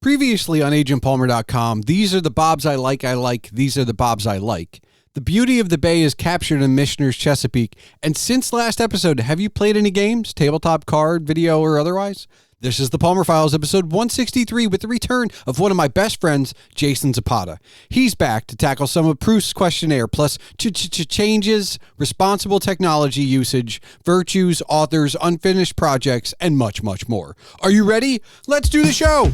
Previously on agentpalmer.com, these are the Bobs I like, these are the Bobs I like. The beauty of the Bay is captured in Michener's Chesapeake, and since last episode, have you played any games, tabletop, card, video, or otherwise? This is the Palmer Files, episode 163, with the return of one of my best friends, Jason Zapata. He's back to tackle some of Proust's Questionnaire, plus changes, responsible technology usage, virtues, authors, unfinished projects, and much, much more. Are you ready? Let's do the show!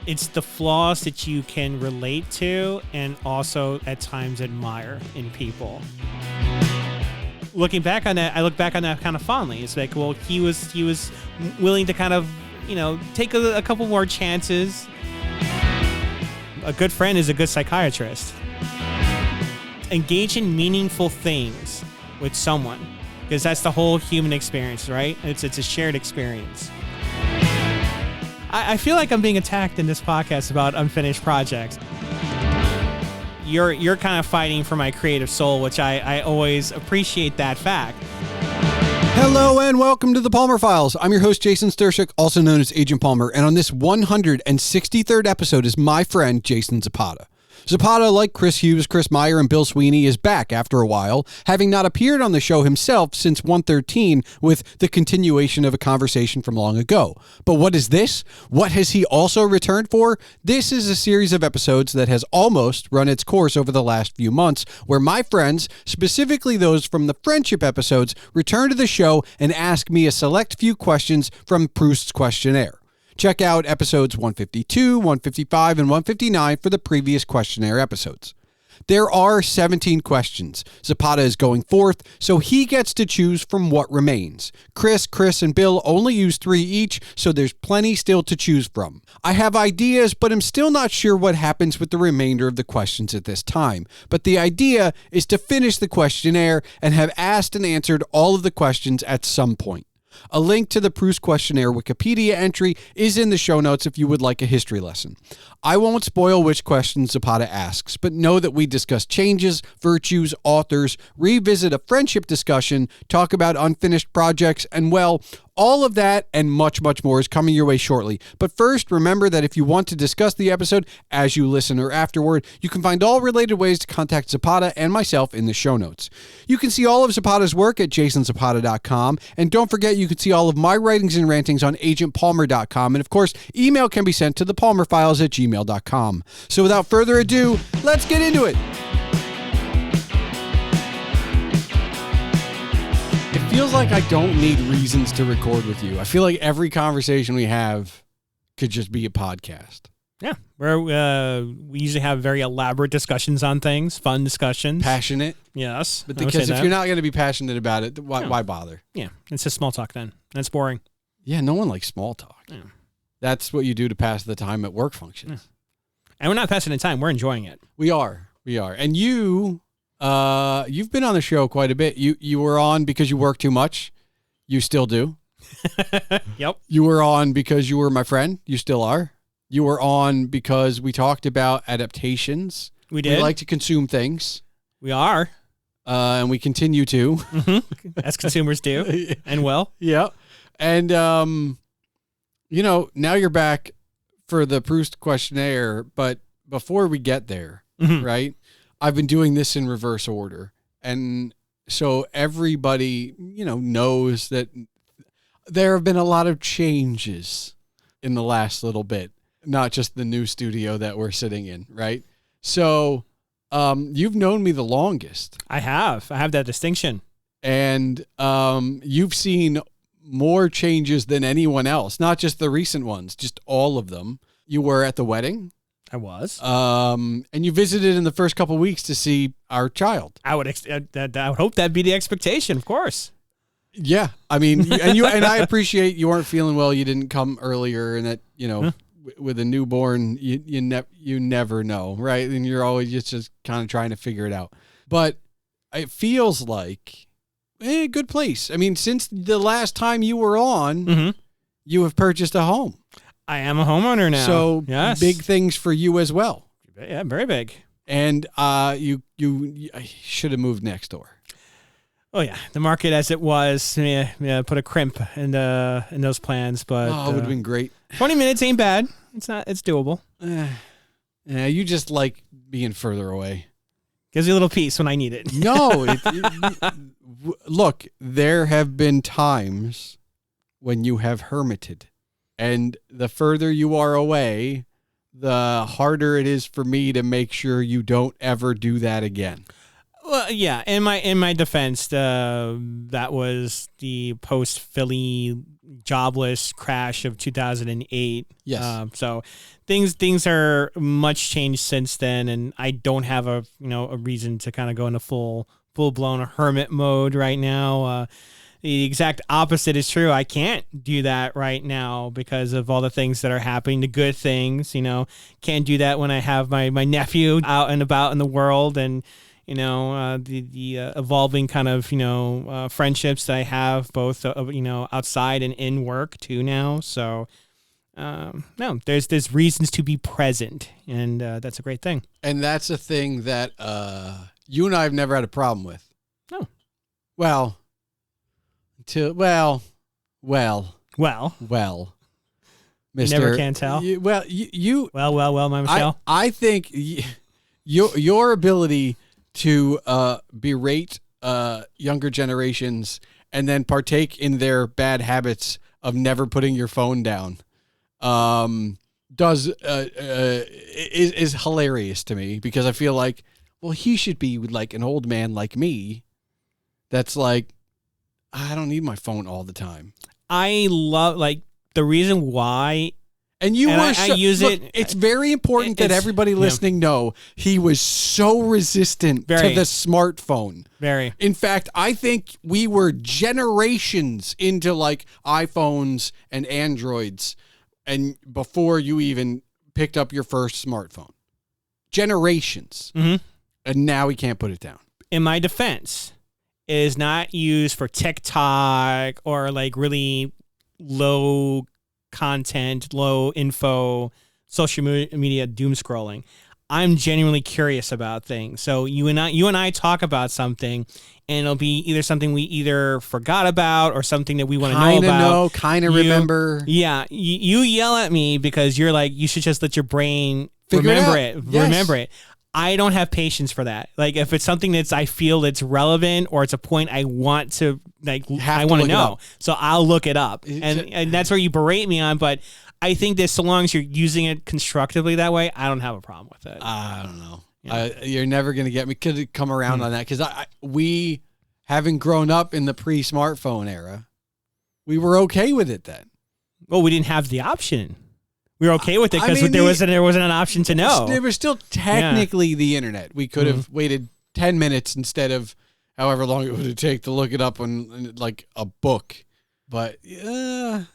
It's the flaws that you can relate to and also at times admire in people. Looking back on that, I look back on that kind of fondly. It's like, well, he was willing to kind of, take a couple more chances. A good friend is a good psychiatrist. Engage in meaningful things with someone, because that's the whole human experience, right? It's a shared experience. I feel like I'm being attacked in this podcast about unfinished projects. You're kind of fighting for my creative soul, which I always appreciate that fact. Hello and welcome to the Palmer Files. I'm your host, Jason Stershik, also known as Agent Palmer, and on this 163rd episode is my friend, Jason Zapata. Zapata, like Chris Hughes, Chris Meyer, and Bill Sweeney, is back after a while, having not appeared on the show himself since 113 with the continuation of a conversation from long ago. But what is this? What has he also returned for? This is a series of episodes that has almost run its course over the last few months, where my friends, specifically those from the friendship episodes, return to the show and ask me a select few questions from Proust's Questionnaire. Check out episodes 152, 155, and 159 for the previous questionnaire episodes. There are 17 questions. Zapata is going fourth, so he gets to choose from what remains. Chris, and Bill only use 3 each, so there's plenty still to choose from. I have ideas, but I'm still not sure what happens with the remainder of the questions at this time. But the idea is to finish the questionnaire and have asked and answered all of the questions at some point. A link to the Proust Questionnaire Wikipedia entry is in the show notes if you would like a history lesson. I won't spoil which questions Zapata asks, but know that we discuss changes, virtues, authors, revisit a friendship discussion, talk about unfinished projects, and well, all of that and much, much more is coming your way shortly. But first, remember that if you want to discuss the episode as you listen or afterward, you can find all related ways to contact Zapata and myself in the show notes. You can see all of Zapata's work at jasonzapata.com, and don't forget you can see all of my writings and rantings on agentpalmer.com, and of course, email can be sent to thepalmerfiles@gmail.com. So without further ado, let's get into it. It feels like I don't need reasons to record with you. I feel like every conversation we have could just be a podcast. Yeah, we usually have very elaborate discussions on things, fun discussions. Passionate. Yes. But because if you're not going to be passionate about it, why bother? Yeah, it's just small talk then. That's boring. Yeah, no one likes small talk. Yeah. That's what you do to pass the time at work functions. Yeah. And we're not passing the time. We're enjoying it. We are. And you've been on the show quite a bit. You were on because you work too much. You still do. Yep. You were on because you were my friend. You still are. You were on because we talked about adaptations. We did. We like to consume things. We are. And we continue to. Mm-hmm. As consumers do. And well. Yeah. And, now you're back for the Proust Questionnaire. But before we get there, mm-hmm. right, I've been doing this in reverse order. And so everybody, knows that there have been a lot of changes in the last little bit. Not just the new studio that we're sitting in, right? So you've known me the longest. I have that distinction. And you've seen more changes than anyone else, not just the recent ones, just all of them. You were at the wedding. I was. And you visited in the first couple of weeks to see our child. I would hope that'd be the expectation, of course. Yeah. I mean, and I appreciate you weren't feeling well. You didn't come earlier, and that, with a newborn, you never know, right? And you're always just kind of trying to figure it out. But it feels like a good place. I mean, since the last time you were on, mm-hmm. you have purchased a home. I am a homeowner now. So yes. Big things for you as well. Yeah, very big. And you should have moved next door. Oh yeah, the market as it was, put a crimp in those plans, but it would have been great. 20 minutes ain't bad. It's doable. Yeah, you just like being further away. Gives you a little peace when I need it. No, look, there have been times when you have hermited, and the further you are away, the harder it is for me to make sure you don't ever do that again. Well, yeah. In my defense, that was the post Philly jobless crash of 2008. Yes. So things are much changed since then, and I don't have a reason to kind of go into full blown hermit mode right now. The exact opposite is true. I can't do that right now because of all the things that are happening, the good things. Can't do that when I have my nephew out and about in the world, and the evolving kind of, friendships that I have both, outside and in work too now. So, no, there's reasons to be present, and that's a great thing. And that's a thing that you and I have never had a problem with. No. Well. Well. You Mister, never can tell. You, my Michelle. I think your ability to berate younger generations and then partake in their bad habits of never putting your phone down is hilarious to me, because I feel like, well, he should be like an old man like me that's like, I don't need my phone all the time. I love, the reason why. And I use it. It's very important that everybody listening know he was so resistant to the smartphone. Very. In fact, I think we were generations into iPhones and Androids, and before you even picked up your first smartphone. Generations. Mm-hmm. And now we can't put it down. In my defense, it is not used for TikTok or really low content, low info, social media doom scrolling. I'm genuinely curious about things. So you and I talk about something, and it'll be either something we either forgot about or something that we want to know about. Kind of remember. Yeah. You yell at me because you're like, you should just let your brain remember it. Yes. Remember it. I don't have patience for that. If it's something I feel it's relevant, or it's a point I want to I want to know. So I'll look it up. And that's where you berate me on, but I think that so long as you're using it constructively that way, I don't have a problem with it. I don't know. Yeah. You're never going to get me to come around on that, because we, having grown up in the pre-smartphone era, we were okay with it then. Well, we didn't have the option. We were okay with it because there wasn't an option to know. There was still technically the internet. We could have waited 10 minutes instead of however long it would take to look it up on a book. But I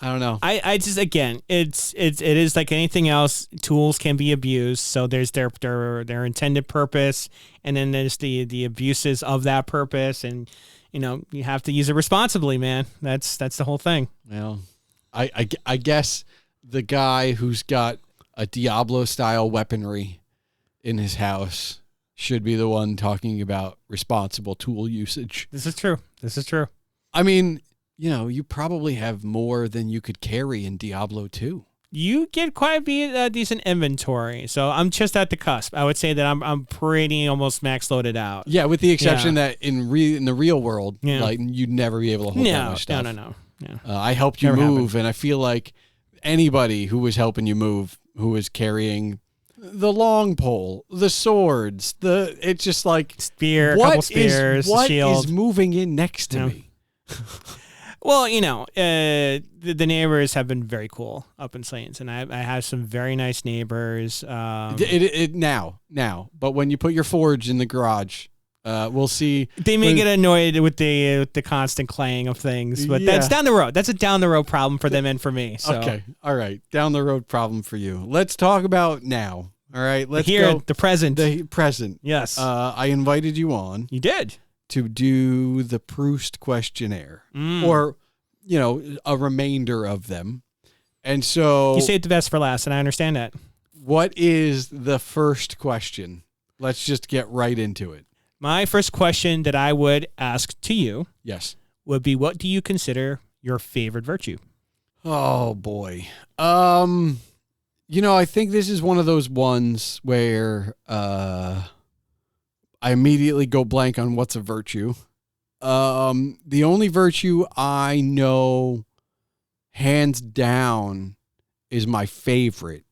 don't know. I just, again, it is like anything else. Tools can be abused. So there's their intended purpose, and then there's the abuses of that purpose, and you have to use it responsibly, man. That's the whole thing. Well, I guess the guy who's got a Diablo-style weaponry in his house should be the one talking about responsible tool usage. This is true. I mean, you probably have more than you could carry in Diablo 2. You get quite a decent inventory, so I'm just at the cusp. I would say that I'm pretty almost max loaded out. Yeah, with the exception that in the real world, you'd never be able to hold that much stuff. No. Yeah. I helped you move, and I feel like anybody who was helping you move, who was carrying the long pole, the swords, it's just spear, couple spears, what shield. is moving in next to me? Well, the neighbors have been very cool up in Slains, and I have some very nice neighbors. Now, but when you put your forge in the garage, we'll see. They may get annoyed with the constant claying of things, but that's down the road. That's a down the road problem for them and for me. So. Okay, all right, down the road problem for you. Let's talk about now. All right, let's go. The present. The present. Yes. I invited you on. You did. To do the Proust Questionnaire, or a remainder of them, and so you saved the best for last, and I understand that. What is the first question? Let's just get right into it. My first question that I would ask to you Yes. would be, what do you consider your favorite virtue? Oh boy. I think this is one of those ones where I immediately go blank on what's a virtue. The only virtue I know hands down is my favorite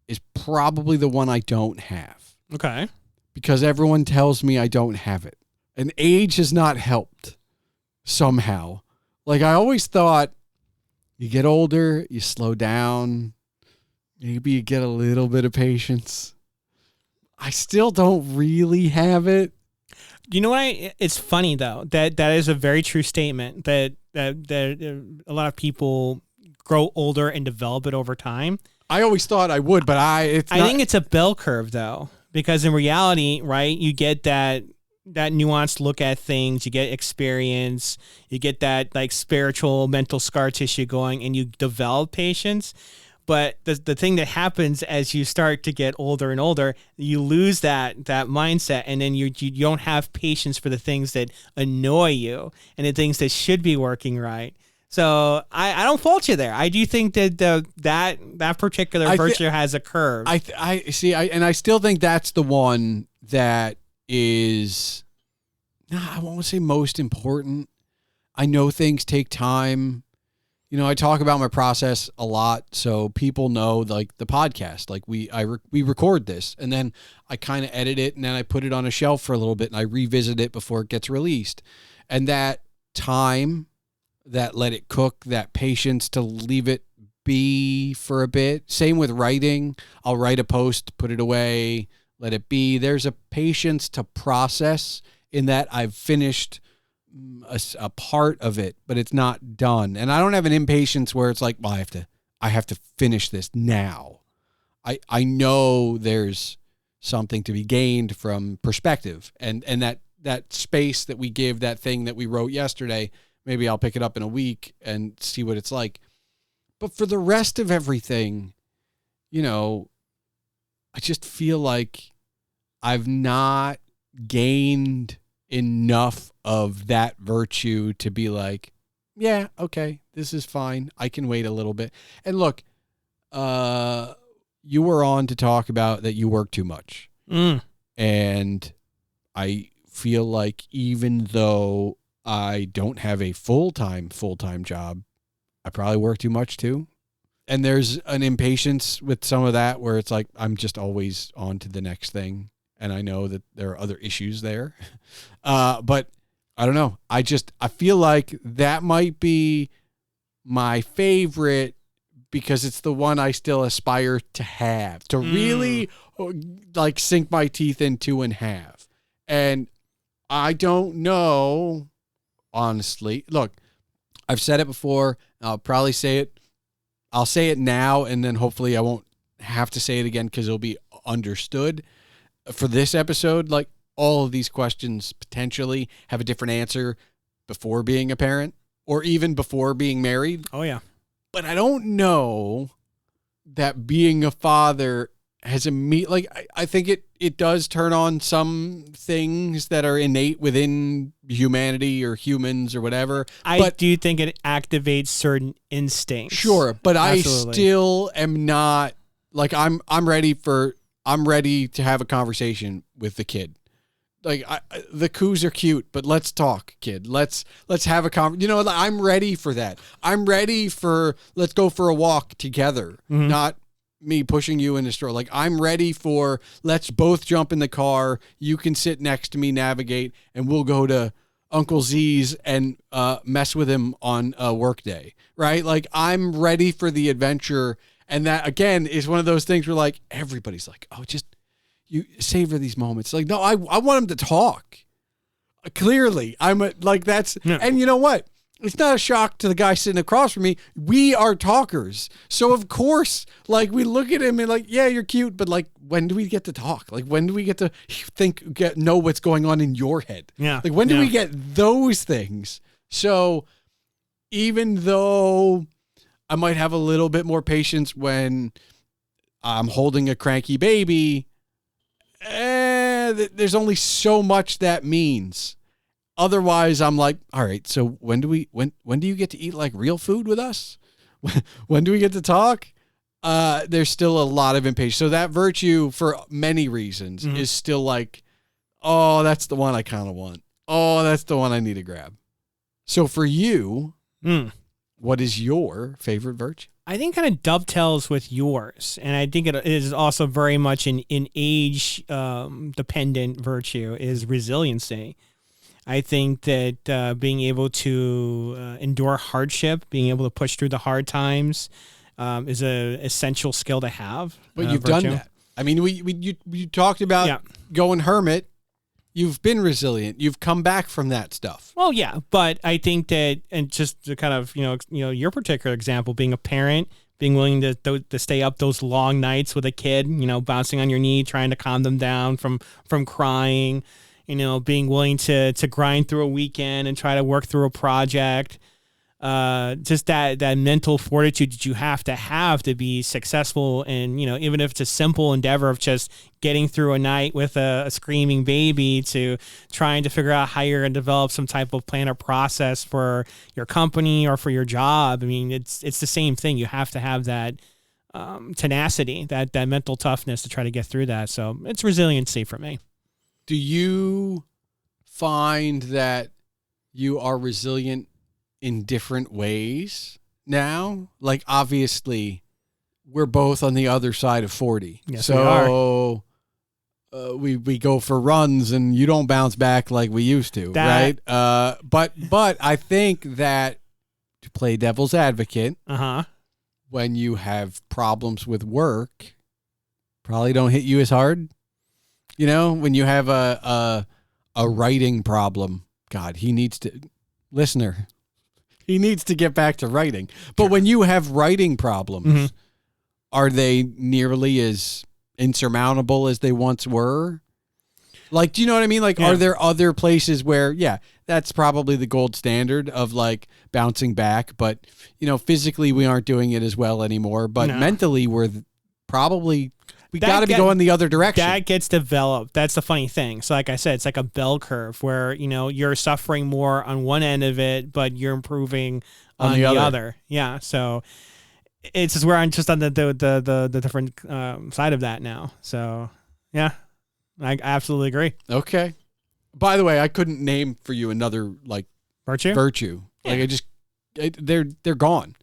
is probably the one I don't have. Okay. Because everyone tells me I don't have it. And age has not helped somehow. Like I always thought you get older, you slow down, maybe you get a little bit of patience. I still don't really have it. You know what? It's funny though that is a very true statement that a lot of people grow older and develop it over time. I always thought I would, but I think it's a bell curve though, because in reality, right, you get that nuanced look at things, you get experience, you get that like spiritual mental scar tissue going, and you develop patience. But the thing that happens as you start to get older and older, you lose that mindset, and then you don't have patience for the things that annoy you and the things that should be working right. So I don't fault you there. I do think that that particular virtue has a curve. I see. I still think that's the one that is, I won't say most important. I know things take time. I talk about my process a lot, so people know, like the podcast, like we record this, and then I kind of edit it, and then I put it on a shelf for a little bit, and I revisit it before it gets released. And that time, that let it cook, that patience to leave it be for a bit. Same with writing. I'll write a post, put it away, let it be. There's a patience to process in that I've finished a part of it, but it's not done. And I don't have an impatience where it's like, well, I have to finish this now. I know there's something to be gained from perspective, and that space that we give that thing that we wrote yesterday, maybe I'll pick it up in a week and see what it's like. But for the rest of everything, I just feel like I've not gained enough of that virtue to be like, yeah, okay, this is fine. I can wait a little bit. And look, you were on to talk about that you work too much. And I feel like even though I don't have a full-time job, I probably work too much too. And there's an impatience with some of that where it's like, I'm just always on to the next thing. And I know that there are other issues there. But I don't know. I feel like that might be my favorite because it's the one I still aspire to have, to really like sink my teeth into and have. And I don't know, honestly. Look, I've said it before. I'll probably say it. I'll say it now, and then hopefully I won't have to say it again because it'll be understood. For this episode, like all of these questions potentially have a different answer before being a parent or even before being married. Oh, yeah. But I don't know that being a father has I think it does turn on some things that are innate within humanity or humans or whatever. I do think it activates certain instincts. Sure, but Absolutely. I still am not like I'm ready to have a conversation with the kid. Like the coos are cute, but let's talk, kid. Let's have a conversation. I'm ready for that. I'm ready for let's go for a walk together, not me pushing you in the store. Like I'm ready for let's both jump in the car. You can sit next to me, navigate, and we'll go to Uncle Z's and mess with him on a work day, right? Like I'm ready for the adventure. And that, again, is one of those things where, like, everybody's like, oh, just you savor these moments. Like, no, I want him to talk. Clearly. Yeah. And you know what? It's not a shock to the guy sitting across from me. We are talkers. So, of course, like, we look at him and, like, yeah, you're cute, but, like, when do we get to talk? Like, when do we get to know what's going on in your head? Yeah. Like, when do we get those things? So, even though I might have a little bit more patience when I'm holding a cranky baby, there's only so much that means. Otherwise, I'm like, all right, so when do you get to eat like real food with us? When do we get to talk? There's still a lot of impatience. So that virtue, for many reasons, is still like, oh, that's the one I kind of want. Oh, that's the one I need to grab. So for you, what is your favorite virtue? I think kind of dovetails with yours. And I think it is also very much an age dependent virtue is resiliency. I think that being able to endure hardship, being able to push through the hard times is a essential skill to have. But you've done that. I mean, you talked about going hermit. You've been resilient. You've come back from that stuff. Well, yeah, but I think that, and just to kind of, your particular example, being a parent, being willing to stay up those long nights with a kid, bouncing on your knee, trying to calm them down from crying, being willing to grind through a weekend and try to work through a project. Just that mental fortitude that you have to be successful. And, even if it's a simple endeavor of just getting through a night with a screaming baby to trying to figure out how you're going to develop some type of plan or process for your company or for your job. I mean, it's the same thing. You have to have that tenacity, that mental toughness to try to get through that. So it's resiliency for me. Do you find that you are resilient in different ways now? Like, obviously, we're both on the other side of 40. Yes, so we go for runs and you don't bounce back like we used to, right? But I think that, to play devil's advocate, when you have problems with work, probably don't hit you as hard. When you have a writing problem, God, he needs to get back to writing. But when you have writing problems, are they nearly as insurmountable as they once were? Like, do you know what I mean? Like, are there other places where, that's probably the gold standard of like bouncing back, but physically we aren't doing it as well anymore, but mentally we're probably, we got to be going the other direction. That gets developed. That's the funny thing. So like I said, it's like a bell curve where, you're suffering more on one end of it, but you're improving on the other. Yeah. So it's just where I'm just on the different side of that now. So yeah, I absolutely agree. Okay. By the way, I couldn't name for you another like virtue. Yeah. Like they're gone.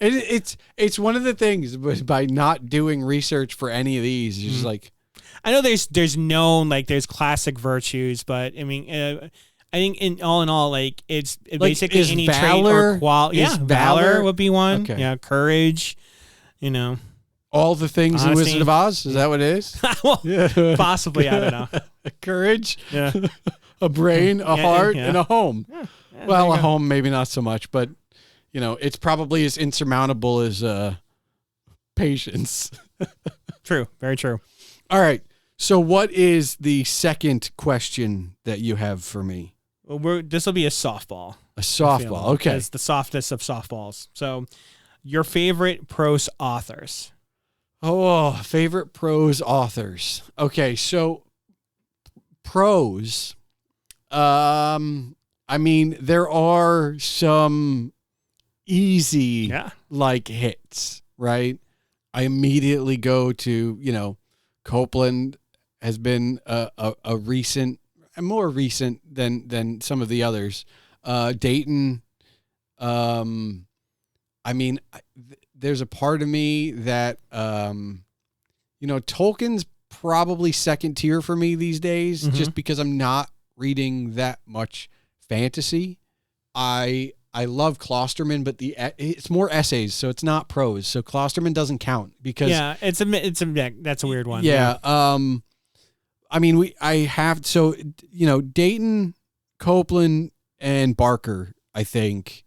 It's one of the things by not doing research for any of these. It's just like, I know there's known, like there's classic virtues, but I mean, I think in all, like it's like, basically any trait or quality. Yeah, valor would be one. Okay. Yeah, courage. All the things honesty. in Wizard of Oz. Is that what it is? Well, possibly. I don't know. Courage. Yeah. A brain, a heart, and a home. Yeah, well, a home maybe not so much, but. It's probably as insurmountable as patience. True. Very true. All right. So what is the second question that you have for me? Well, this will be a softball. A softball. Okay. It's the softest of softballs. So your favorite prose authors. Oh, favorite prose authors. Okay. So prose, I mean, there are some easy like hits, right? I immediately go to, Copeland has been a recent, more recent than some of the others. Dayton, I mean, there's a part of me that, Tolkien's probably second tier for me these days, just because I'm not reading that much fantasy. I love Klosterman, but it's more essays, so it's not prose. So Klosterman doesn't count because that's a weird one. Yeah. I mean, Dayton, Copeland, and Barker. I think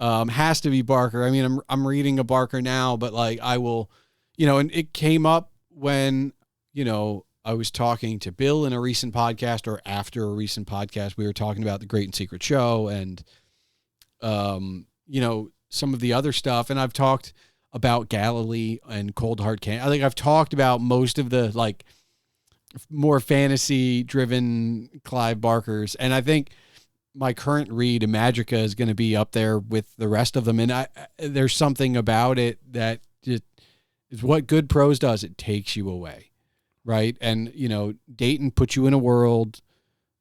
has to be Barker. I mean, I'm reading a Barker now, but like I will, and it came up when I was talking to Bill in a recent podcast, or after a recent podcast, we were talking about The Great and Secret Show and. Some of the other stuff, and I've talked about Galilee and Cold Hard Candy. I think I've talked about most of the like more fantasy-driven Clive Barkers. And I think my current read, Magica, is going to be up there with the rest of them. And there's something about it that just is what good prose does. It takes you away, right? And, Dayton puts you in a world,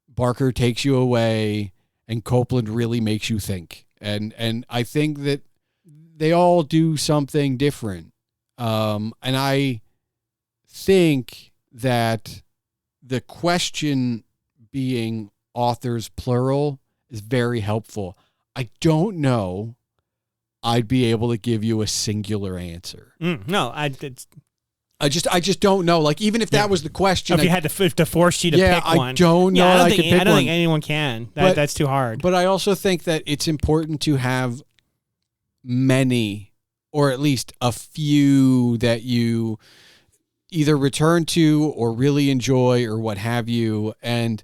Barker takes you away, and Copeland really makes you think. And I think that they all do something different. And I think that the question being authors plural is very helpful. I don't know I'd be able to give you a singular answer. No, I just don't know. Like, even if that was the question, if you had to force you to pick one, I don't know. I don't think anyone can. That's too hard. But I also think that it's important to have many, or at least a few, that you either return to or really enjoy or what have you. And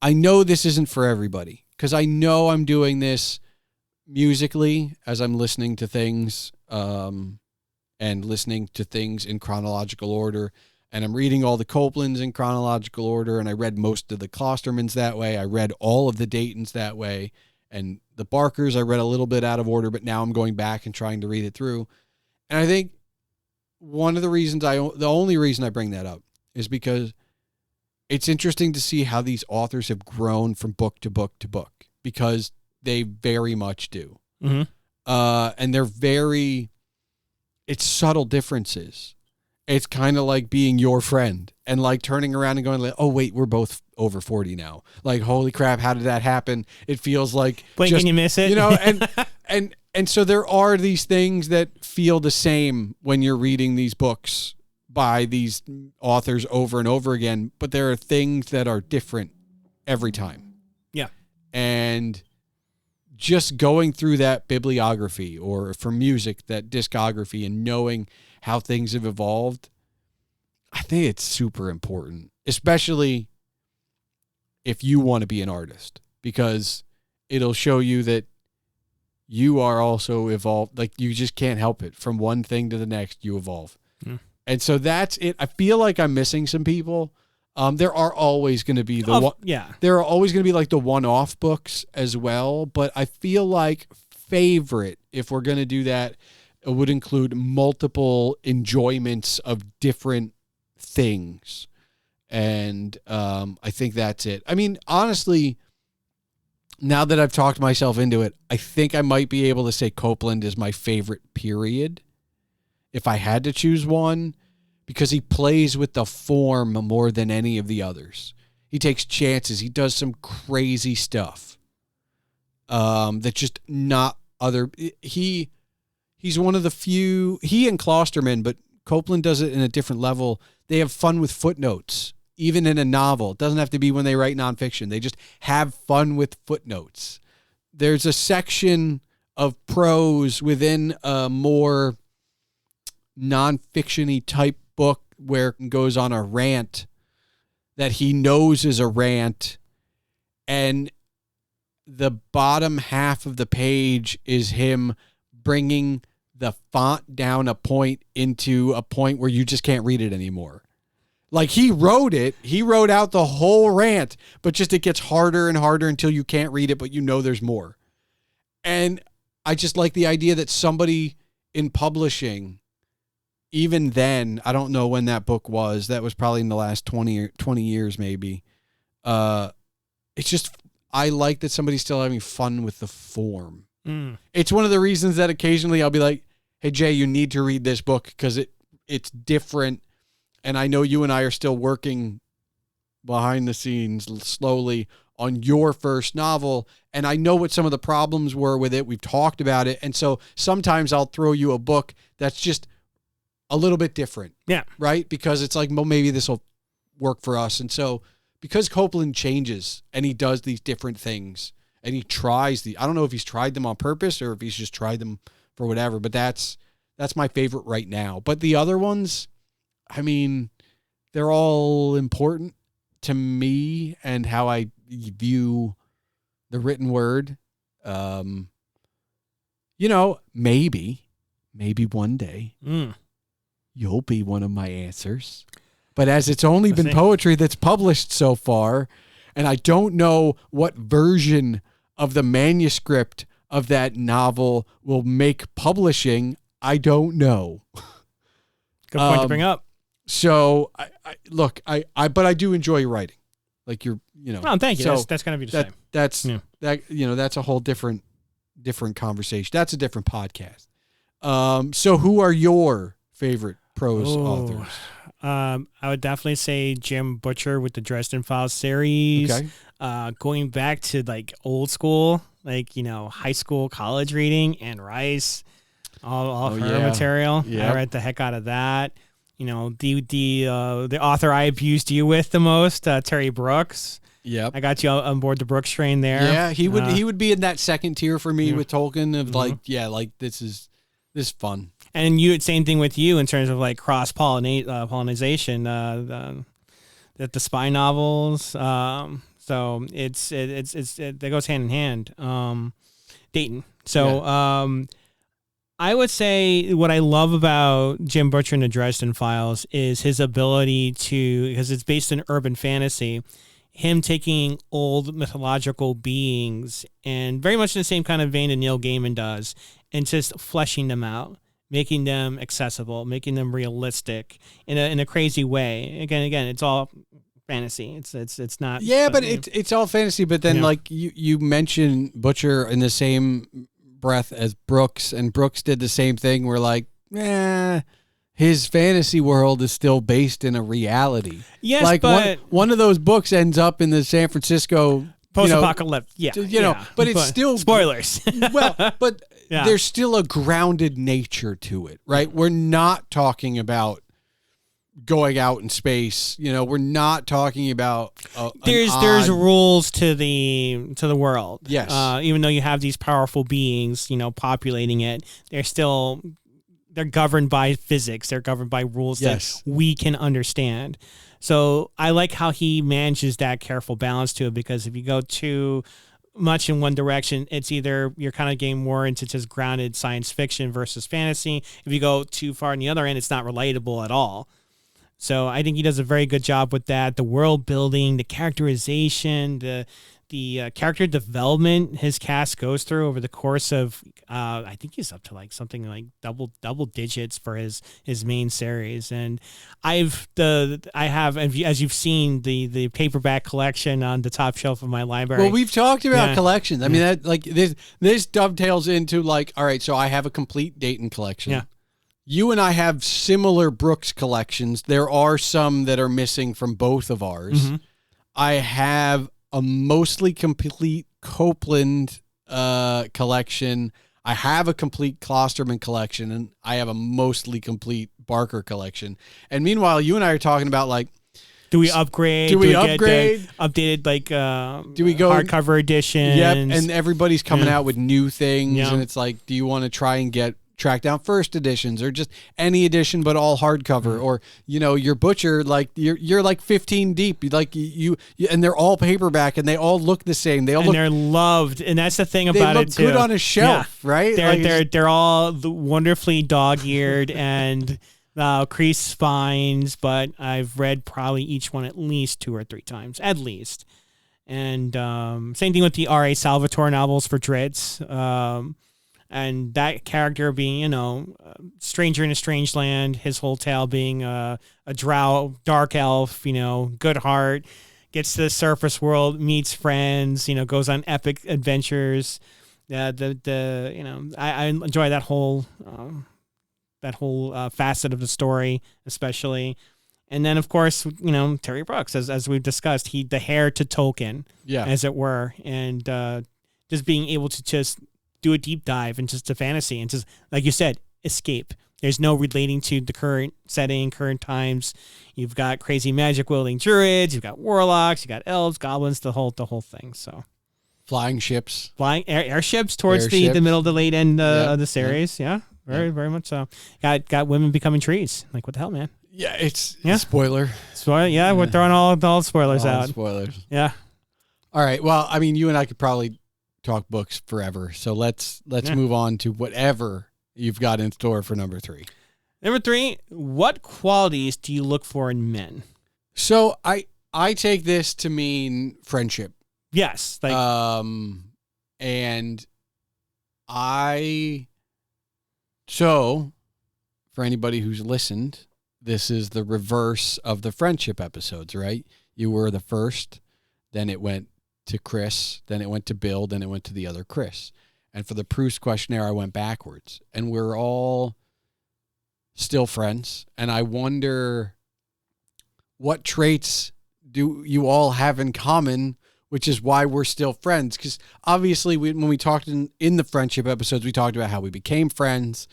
I know this isn't for everybody, because I know I'm doing this musically as I'm listening to things, and listening to things in chronological order. And I'm reading all the Copelands in chronological order, and I read most of the Klostermans that way. I read all of the Daytons that way. And the Barkers I read a little bit out of order, but now I'm going back and trying to read it through. And I think one of the reasons the only reason I bring that up is because it's interesting to see how these authors have grown from book to book to book, because they very much do. Mm-hmm. And it's subtle differences. It's kind of like being your friend and like turning around and going like, oh wait, we're both over 40 now. Like, holy crap, how did that happen? It feels like, can you miss it? And so there are these things that feel the same when you're reading these books by these authors over and over again, but there are things that are different every time. Yeah. And just going through that bibliography, or for music, that discography, and knowing how things have evolved, I think it's super important, especially if you want to be an artist, because it'll show you that you are also evolved. Like, you just can't help it. From one thing to the next, you evolve. Mm. And so that's it. I feel like I'm missing some people. There are always going to be there are always going to be like the one-off books as well. But I feel like favorite, if we're going to do that, it would include multiple enjoyments of different things. And I think that's it. I mean, honestly, now that I've talked myself into it, I think I might be able to say Copeland is my favorite period, if I had to choose one, because he plays with the form more than any of the others. He takes chances. He does some crazy stuff that just not other. He's one of the few, he and Klosterman, but Copeland does it in a different level. They have fun with footnotes, even in a novel. It doesn't have to be when they write nonfiction. They just have fun with footnotes. There's a section of prose within a more nonfiction-y type book where it goes on a rant that he knows is a rant, and the bottom half of the page is him bringing the font down a point into a point where you just can't read it anymore. Like, he wrote out the whole rant, but just it gets harder and harder until you can't read it, but you know there's more. And I just like the idea that somebody in publishing, even then, I don't know when that book was. That was probably in the last 20 years maybe. It's just, I like that somebody's still having fun with the form. Mm. It's one of the reasons that occasionally I'll be like, hey, Jay, you need to read this book because it's different. And I know you and I are still working behind the scenes slowly on your first novel. And I know what some of the problems were with it. We've talked about it. And so sometimes I'll throw you a book that's just a little bit different. Yeah. Right? Because it's like, well, maybe this will work for us. And so because Copeland changes and he does these different things and he tries I don't know if he's tried them on purpose or if he's just tried them for whatever, but that's my favorite right now. But the other ones, I mean, they're all important to me and how I view the written word. Maybe one day you'll be one of my answers, But as it's only been poetry that's published so far, and I don't know what version of the manuscript of that novel will make publishing, I don't know. Good point to bring up. So but I do enjoy writing. Like you're, Oh, thank you. So that's going to be the same. That's a whole different conversation. That's a different podcast. So who are your favorite prose authors? I would definitely say Jim Butcher with the Dresden Files series. Okay. Going back to like old school, like, high school, college reading, Anne Rice, all her material. Yep. I read the heck out of that. The author I abused you with the most, Terry Brooks. Yep. I got you on board the Brooks train there. Yeah, he would be in that second tier for me with Tolkien of this is fun. And same thing with you in terms of like cross pollination, the spy novels. So it goes hand in hand. Dayton. So I would say what I love about Jim Butcher and the Dresden Files is his ability to, because it's based in urban fantasy, him taking old mythological beings and very much in the same kind of vein that Neil Gaiman does, and just fleshing them out, making them accessible, making them realistic in a crazy way. Again, it's all fantasy. It's not. Yeah, but it's all fantasy. But then like you mentioned Butcher in the same breath as Brooks, and Brooks did the same thing. We're like, his fantasy world is still based in a reality. Yes, like but one of those books ends up in the San Francisco post-apocalypse. But it's still spoilers. but there's still a grounded nature to it, right? We're not talking about going out in space. We're not talking about there's rules to the world. Yes. Even though you have these powerful beings, populating it, they're governed by physics. They're governed by rules that we can understand. So I like how he manages that careful balance to it, because if you go too much in one direction, it's either you're kind of getting more into just grounded science fiction versus fantasy. If you go too far on the other end, it's not relatable at all. So I think he does a very good job with that. The world building, the characterization, the character development his cast goes through over the course of, I think he's up to like something like double digits for his main series. And I have, as you've seen, the paperback collection on the top shelf of my library. Well, we've talked about collections. I mean, that like this dovetails into like, all right, so I have a complete Dayton collection. Yeah. You and I have similar Brooks collections. There are some that are missing from both of ours. Mm-hmm. I have a mostly complete Copeland collection. I have a complete Klosterman collection, and I have a mostly complete Barker collection. And meanwhile, you and I are talking about like, do we upgrade? Do we get upgrade? The updated like do we go hardcover editions? Yep, and everybody's coming out with new things, and it's like, do you want to try and track down first editions, or just any edition but all hardcover, or your Butcher, like you're like 15 deep, like you and they're all paperback and they all look the same, they're loved, and that's the thing about it too. They look good on a shelf, right? They're all wonderfully dog-eared and creased spines, but I've read probably each one at least 2 or 3 times at least. And same thing with the R.A. Salvatore novels for Dritz. And that character being, stranger in a strange land, his whole tale being a drow, dark elf, good heart, gets to the surface world, meets friends, goes on epic adventures. I enjoy that whole facet of the story, especially. And then, of course, Terry Brooks, as we've discussed, the heir to Tolkien, as it were, and just being able to just do a deep dive into the fantasy and just, like you said, escape. There's no relating to the current setting, current times. You've got crazy magic wielding druids, you've got warlocks, you got elves, goblins, the whole thing. So flying ships, airships towards the middle to late end of the series. Yeah, very much so. Got women becoming trees. Like, what the hell, man? Yeah, it's spoiler. Yeah, we're throwing all spoilers out. Spoilers. Yeah. All right. Well, I mean, you and I could probably talk books forever, so let's move on to whatever you've got in store for number 3. Number 3, what qualities do you look for in men? So I take this to mean friendship. Yes. And so for anybody who's listened, this is the reverse of the friendship episodes, right? You were the first, then it went to Chris, then it went to Bill, then it went to the other Chris. And for the Proust Questionnaire, I went backwards. And we're all still friends. And I wonder what traits do you all have in common, which is why we're still friends. Because obviously, when we talked in the friendship episodes, we talked about how we became friends.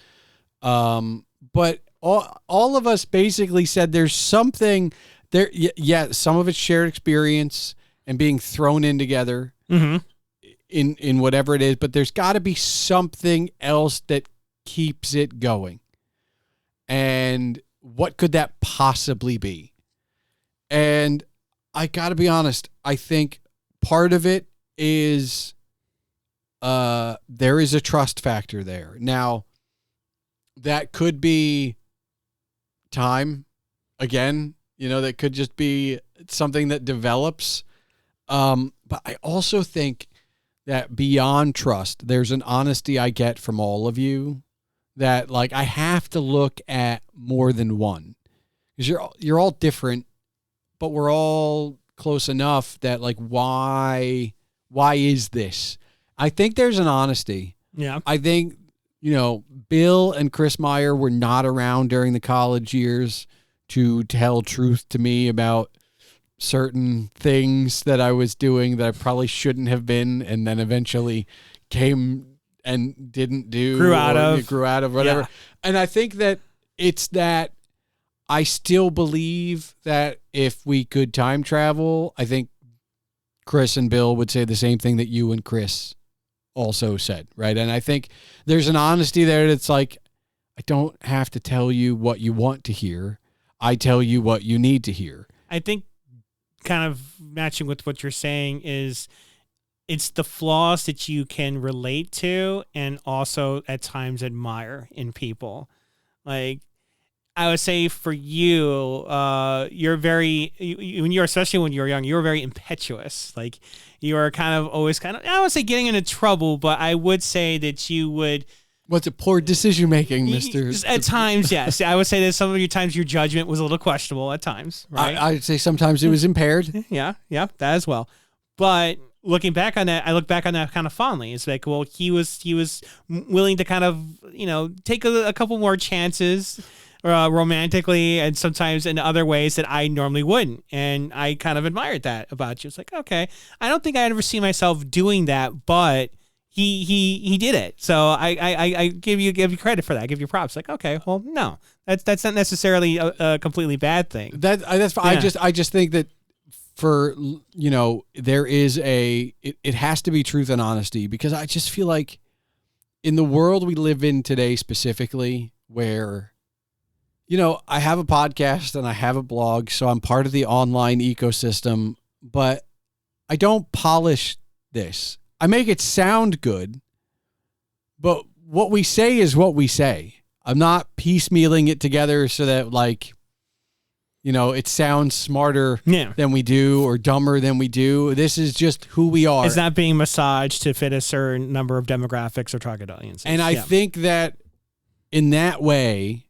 But all of us basically said there's something there. Yeah, some of it's shared experience and being thrown in together in whatever it is. But there's got to be something else that keeps it going. And what could that possibly be? And I got to be honest, I think part of it is there is a trust factor there. Now, that could be time. Again, that could just be something that develops. But I also think that beyond trust, there's an honesty I get from all of you that I have to look at more than one, because you're all different, but we're all close enough that why is this? I think there's an honesty. Yeah. I think, Bill and Chris Meyer were not around during the college years to tell truth to me about certain things that I was doing that I probably shouldn't have been, and then eventually came and didn't do. Grew out of whatever. Yeah. And I think that it's that I still believe that if we could time travel, I think Chris and Bill would say the same thing that you and Chris also said, right? And I think there's an honesty there that's I don't have to tell you what you want to hear. I tell you what you need to hear. I think kind of matching with what you're saying is it's the flaws that you can relate to and also at times admire in people. I would say for you, you're especially when you're young, you're very impetuous. You are kind of always I don't want to say getting into trouble, but I would say that you would. What's it? Poor decision making, Mister. At times, yes. I would say that some of your times your judgment was a little questionable at times, right? I'd say sometimes it was impaired. Yeah, that as well. But looking back on that, I look back on that kind of fondly. It's he was willing to kind of take a couple more chances. Romantically and sometimes in other ways that I normally wouldn't. And I kind of admired that about you. It's okay, I don't think I ever see myself doing that, but he did it. So I give you credit for that. I give you props. Okay, well, no, that's not necessarily a completely bad thing. That's fine. Yeah. I just think that for, there is it has to be truth and honesty, because I just feel like in the world we live in today specifically, where I have a podcast and I have a blog, so I'm part of the online ecosystem, but I don't polish this. I make it sound good, but what we say is what we say. I'm not piecemealing it together so that it sounds smarter than we do or dumber than we do. This is just who we are. It's not being massaged to fit a certain number of demographics or target audiences. And I think that in that way,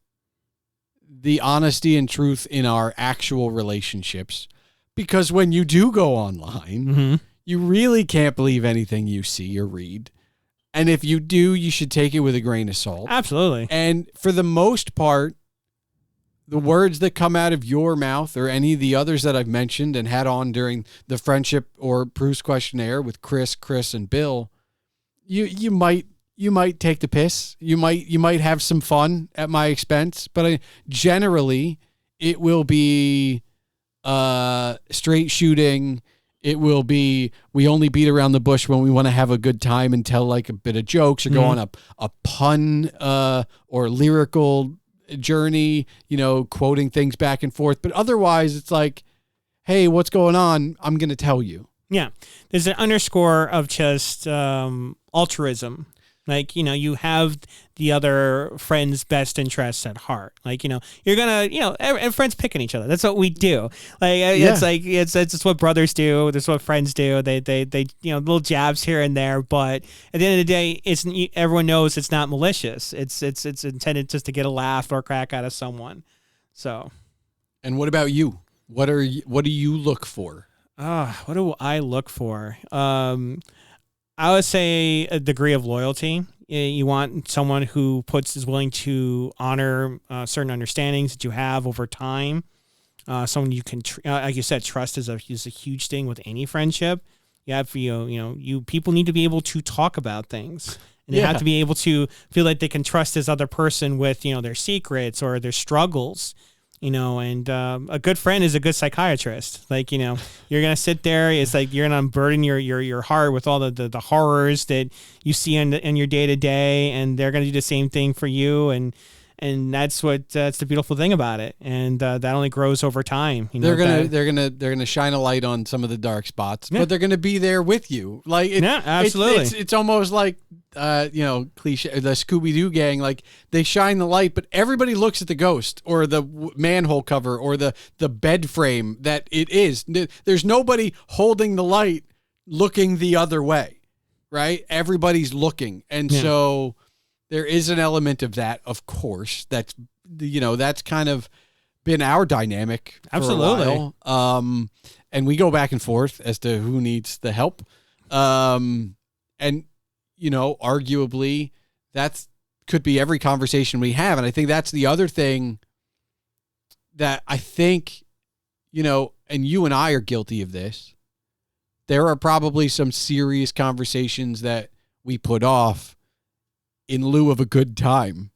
the honesty and truth in our actual relationships, because when you do go online, you really can't believe anything you see or read. And if you do, you should take it with a grain of salt. Absolutely. And for the most part, the words that come out of your mouth or any of the others that I've mentioned and had on during the friendship or Proust Questionnaire with Chris, and Bill, you might take the piss. You might have some fun at my expense, but generally it will be straight shooting. It will be, we only beat around the bush when we want to have a good time and tell a bit of jokes or go on a pun or lyrical journey, quoting things back and forth. But otherwise it's hey, what's going on? I'm going to tell you. Yeah. There's an underscore of just altruism Like, you have the other friend's best interests at heart. Like, you're going to, and friends picking each other. That's what we do. Like, it's just what brothers do. That's what friends do. They, little jabs here and there. But at the end of the day, everyone knows it's not malicious. It's intended just to get a laugh or a crack out of someone. So. And what about you? What do you look for? What do I look for? I would say a degree of loyalty. You want someone who is willing to honor certain understandings that you have over time. Someone you can, like you said, trust is a huge thing with any friendship. You have, people need to be able to talk about things, and they have to be able to feel like they can trust this other person with, their secrets or their struggles. And a good friend is a good psychiatrist. Like, you're going to sit there. It's like you're going to unburden your heart with all the horrors that you see in your day to day. And they're going to do the same thing for you. And that's that's the beautiful thing about it. And that only grows over time. They're gonna shine a light on some of the dark spots, but they're gonna be there with you. Like, absolutely. It's almost like cliche, the Scooby-Doo gang. Like, they shine the light, but everybody looks at the ghost or the manhole cover or the bed frame that it is. There's nobody holding the light looking the other way, right? Everybody's looking, and so. There is an element of that, of course. That's kind of been our dynamic for Absolutely. a while. And we go back and forth as to who needs the help. And arguably that could be every conversation we have. And I think that's the other thing that I think, and you and I are guilty of this. There are probably some serious conversations that we put off in lieu of a good time.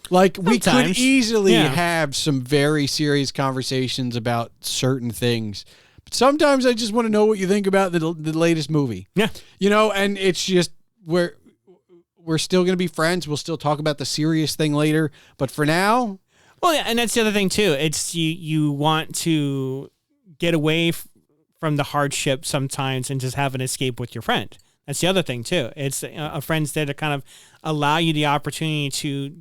Like, we could easily have some very serious conversations about certain things. But sometimes I just want to know what you think about the latest movie. Yeah. And it's just, we're still going to be friends. We'll still talk about the serious thing later. But for now. Well, yeah. And that's the other thing too. It's you want to get away from the hardship sometimes and just have an escape with your friend. That's the other thing too. It's a friend's there to kind of allow you the opportunity to,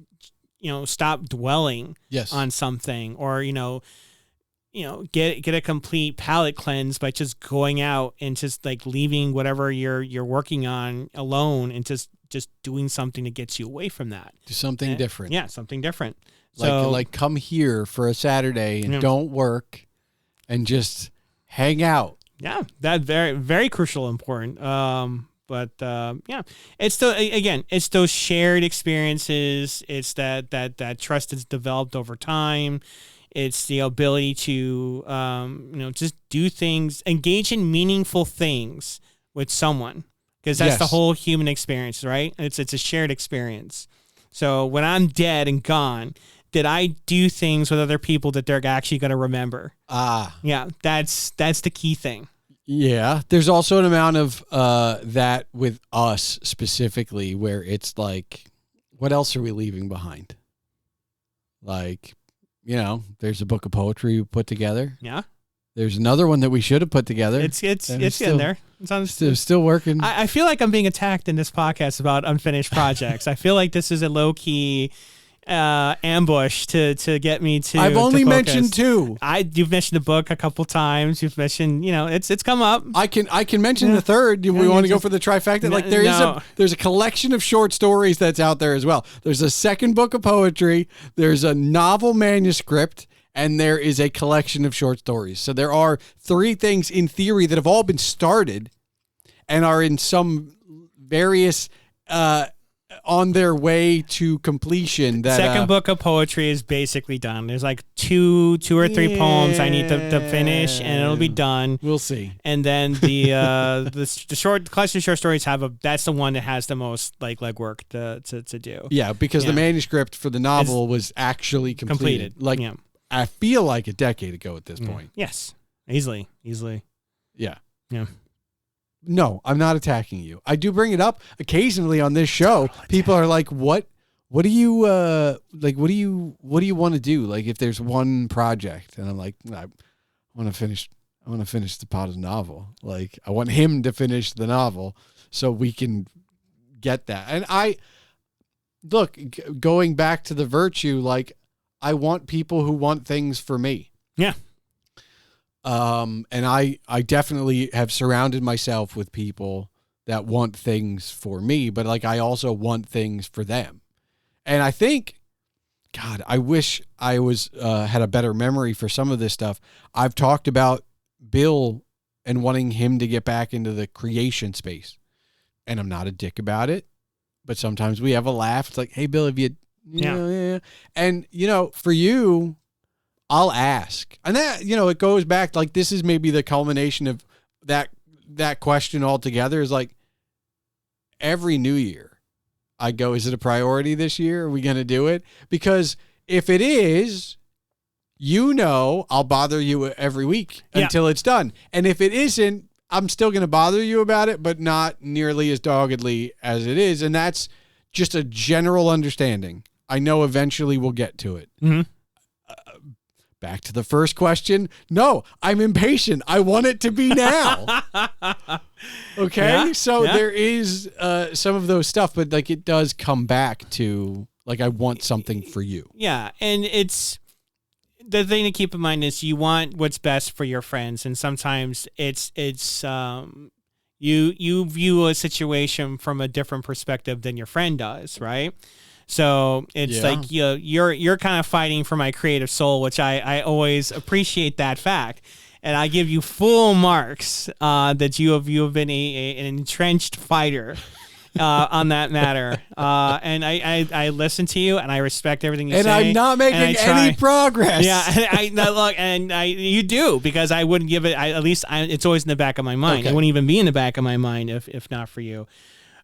stop dwelling on something, or get a complete palate cleanse by just going out and just like leaving whatever you're working on alone and just doing something that gets you away from that. Do something different. Yeah, something different. Like come here for a Saturday and don't work and just hang out. Yeah, that's very, very crucial, important. But it's still, again, it's those shared experiences. It's that trust that's developed over time. It's the ability to, just do things, engage in meaningful things with someone, because that's the whole human experience, right? It's a shared experience. So when I'm dead and gone, did I do things with other people that they're actually going to remember? Yeah, that's the key thing. Yeah, there's also an amount of that with us specifically where it's like, what else are we leaving behind? Like, there's a book of poetry we put together. Yeah. There's another one that we should have put together. It's in there. It's still working. I feel like I'm being attacked in this podcast about unfinished projects. I feel like this is a low-key ambush to get me to. I've only mentioned two. You've mentioned the book a couple times. You've mentioned, it's come up. I can mention the third. Do we want to go for the trifecta? Like, there's a collection of short stories that's out there as well. There's a second book of poetry. There's a novel manuscript. And there is a collection of short stories. So there are three things in theory that have all been started and are in some various on their way to completion. That second book of poetry is basically done. There's like two or three poems I need to finish, and it'll be done. We'll see. And then the short collection of short stories that's the one that has the most legwork to do. Yeah, because the manuscript for the novel was actually completed. I feel like a decade ago at this point. Yes, easily. Yeah. Yeah. No, I'm not attacking you. I do bring it up occasionally on this show. People are like, what do you want to do? Like, if there's one project, and I'm like, I want to finish Zapata's novel. Like, I want him to finish the novel so we can get that. And going back to the virtue, like, I want people who want things for me. Yeah. And I definitely have surrounded myself with people that want things for me, but like, I also want things for them. And I think, God, I wish I had a better memory for some of this stuff. I've talked about Bill and wanting him to get back into the creation space. And I'm not a dick about it, but sometimes we have a laugh. It's like, hey, Bill, have you know, yeah. And, for you, I'll ask. And that, it goes back, like, this is maybe the culmination of that question altogether, is like, every New Year, I go, is it a priority this year? Are we going to do it? Because if it is, I'll bother you every week until it's done. And if it isn't, I'm still going to bother you about it, but not nearly as doggedly as it is. And that's just a general understanding. I know eventually we'll get to it. Mm-hmm. Back to the first question. No, I'm impatient. I want it to be now. Okay. There is some of those stuff, but like, it does come back to, like, I want something for you. Yeah. And it's the thing to keep in mind is you want what's best for your friends. And sometimes it's you view a situation from a different perspective than your friend does. Right. So it's like, you're kind of fighting for my creative soul, which I always appreciate that fact. And I give you full marks that you have been an entrenched fighter on that matter. And I listen to you and I respect everything you say. And I'm not making any progress. Yeah, you do, because I wouldn't give it. It's always in the back of my mind. Okay. It wouldn't even be in the back of my mind if not for you.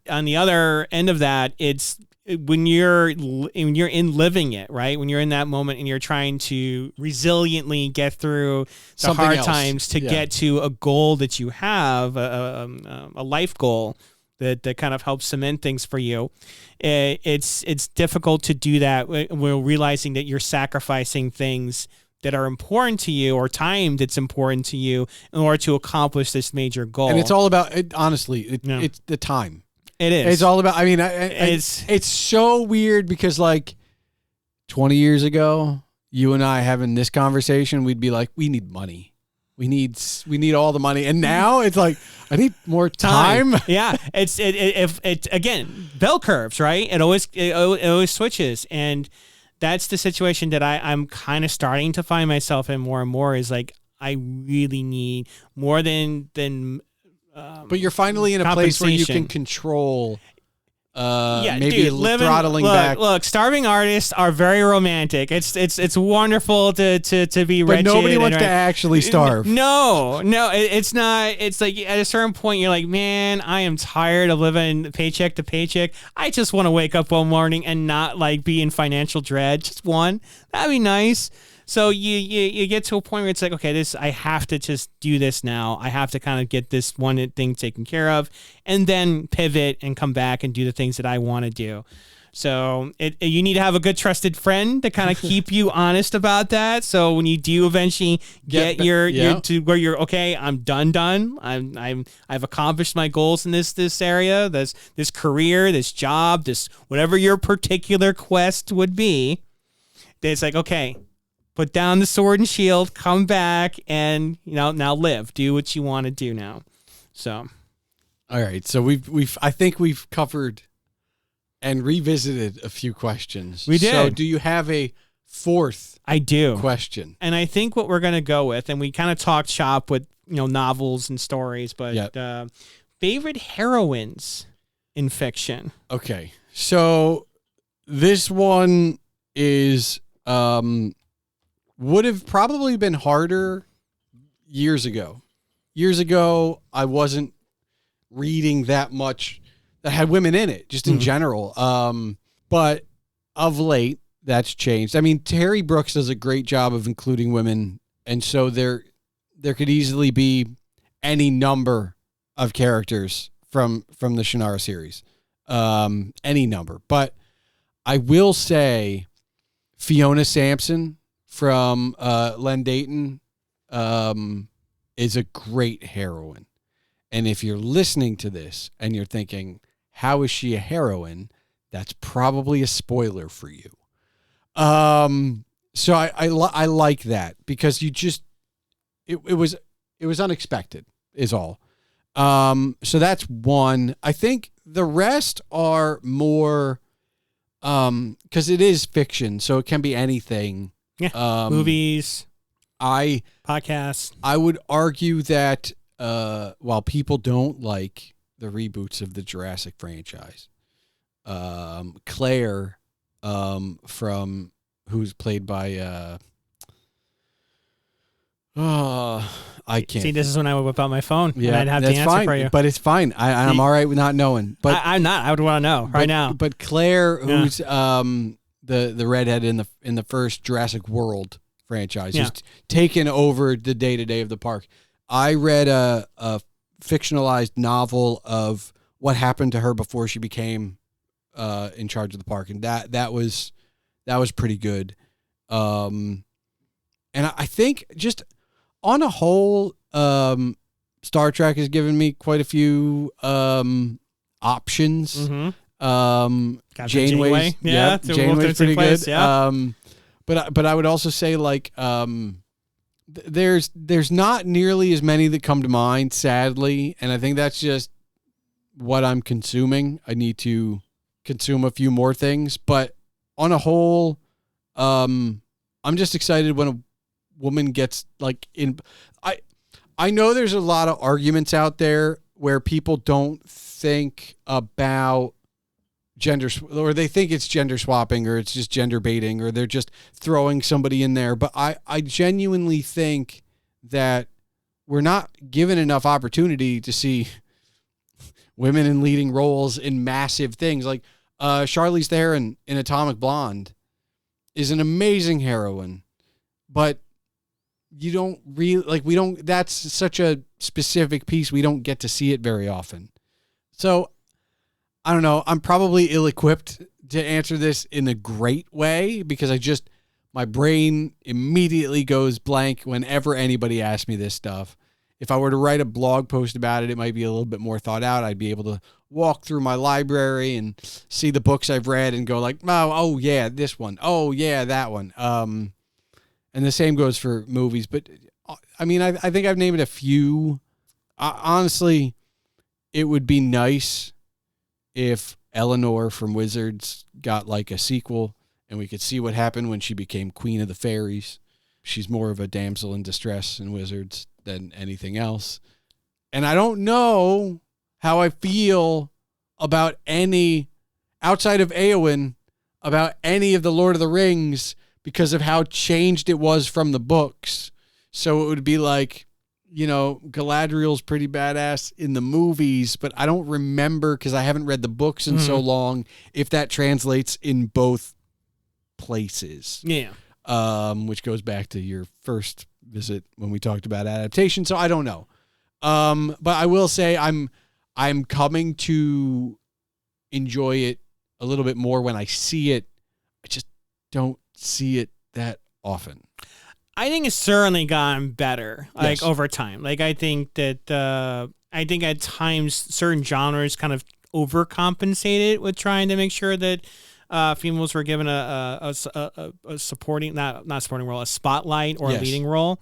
On the other end of that, it's when you're in living it, right? When you're in that moment and you're trying to resiliently get through the Something hard else. times to get to a goal that you have, a life goal that kind of helps cement things for you. It's difficult to do that while realizing that you're sacrificing things that are important to you, or time that's important to you, in order to accomplish this major goal. And it's all about it. Honestly, it's the time. It is. It's all about, it's so weird, because like 20 years ago, you and I having this conversation, we'd be like, we need money. We need all the money. And now it's like, I need more time. Yeah. It's again, bell curves, right? It always switches. And that's the situation that I'm kind of starting to find myself in more and more, is like, I really need more than but you're finally in a place where you can control, maybe throttling back. Look, starving artists are very romantic. It's wonderful to be but wretched. Nobody wants to actually starve. No, it's not. It's like at a certain point, you're like, man, I am tired of living paycheck to paycheck. I just want to wake up one morning and not like be in financial dread. Just one. That'd be nice. So you get to a point where it's like, okay, I have to just do this now. I have to kind of get this one thing taken care of, and then pivot and come back and do the things that I want to do. So you need to have a good trusted friend to kind of keep you honest about that. So when you do eventually get your to where you're okay, I'm done. I've accomplished my goals in this area, this career, this job, this whatever your particular quest would be. It's like, okay, put down the sword and shield, come back, and now live. Do what you want to do now. So, all right. So I think we've covered and revisited a few questions. We did. So do you have a fourth? I do. Question. And I think what we're gonna go with, and we kind of talked shop with novels and stories, but favorite heroines in fiction. Okay. So this one is would have probably been harder years ago. Years ago, I wasn't reading that much that had women in it, just in general. But of late, that's changed. I mean, Terry Brooks does a great job of including women, and so there could easily be any number of characters from the Shannara series, any number. But I will say Fiona Sampson from Len Dayton is a great heroine. And if you're listening to this and you're thinking, how is she a heroine? That's probably a spoiler for you. So I like that because you just it was unexpected is all. So that's one. I think the rest are more because it is fiction, so it can be anything. Yeah. Movies, podcasts. I would argue that while people don't like the reboots of the Jurassic franchise, Claire from who's played by I can't see. This is when I would whip out my phone. Yeah, and I'd have the answer fine, for you. but it's fine. I'm all right with not knowing. But I'm not. I would want to know right now. But Claire, who's the redhead in the first Jurassic World franchise, who's taken over the day-to-day of the park. I read a fictionalized novel of what happened to her before she became in charge of the park, and that was pretty good. And I think just on a whole, Star Trek has given me quite a few options. Mm-hmm. Janeway's, Janeway's pretty good. Yeah. But I would also say like there's not nearly as many that come to mind, sadly, and I think that's just what I'm consuming. I need to consume a few more things, but on a whole, I'm just excited when a woman gets like in. I know there's a lot of arguments out there where people don't think about gender, or they think it's gender swapping, or it's just gender baiting, or they're just throwing somebody in there. But I genuinely think that we're not given enough opportunity to see women in leading roles in massive things. Like Charlize Theron in Atomic Blonde is an amazing heroine, but you don't really that's such a specific piece. We don't get to see it very often. So I don't know. I'm probably ill-equipped to answer this in a great way because my brain immediately goes blank whenever anybody asks me this stuff. If I were to write a blog post about it, it might be a little bit more thought out. I'd be able to walk through my library and see the books I've read and go like, oh yeah, this one. Oh yeah, that one. And the same goes for movies. But I mean, I think I've named a few. Honestly, it would be nice if Eleanor from Wizards got like a sequel and we could see what happened when she became Queen of the Fairies. She's more of a damsel in distress in Wizards than anything else. And I don't know how I feel about any, outside of Éowyn, about any of the Lord of the Rings because of how changed it was from the books. So it would be like, Galadriel's pretty badass in the movies, but I don't remember because I haven't read the books in so long if that translates in both places. Yeah. Which goes back to your first visit when we talked about adaptation. So I don't know. But I will say I'm coming to enjoy it a little bit more when I see it. I just don't see it that often. I think it's certainly gotten better, over time. I think that at times certain genres kind of overcompensated with trying to make sure that females were given a supporting, not supporting role, a spotlight or a leading role.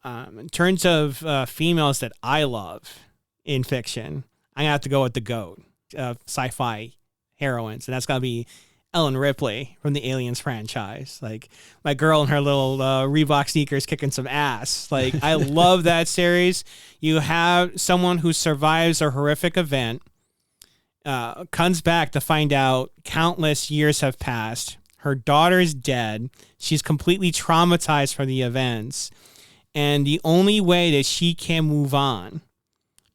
In terms of females that I love in fiction, I'm gonna have to go with the GOAT of sci-fi heroines, and that's gotta be Ellen Ripley from the Aliens franchise. Like my girl in her little Reebok sneakers kicking some ass. Like I love that series. You have someone who survives a horrific event, comes back to find out countless years have passed. Her daughter's dead. She's completely traumatized from the events. And the only way that she can move on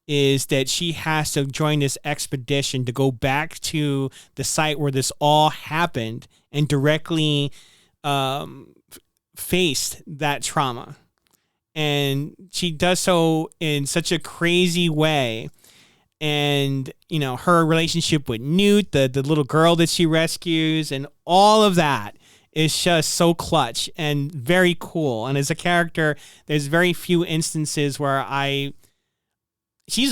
is that she has to join this expedition to go back to the site where this all happened and directly face that trauma. And she does so in such a crazy way. And, her relationship with Newt, the little girl that she rescues, and all of that is just so clutch and very cool. And as a character, there's very few instances where I she's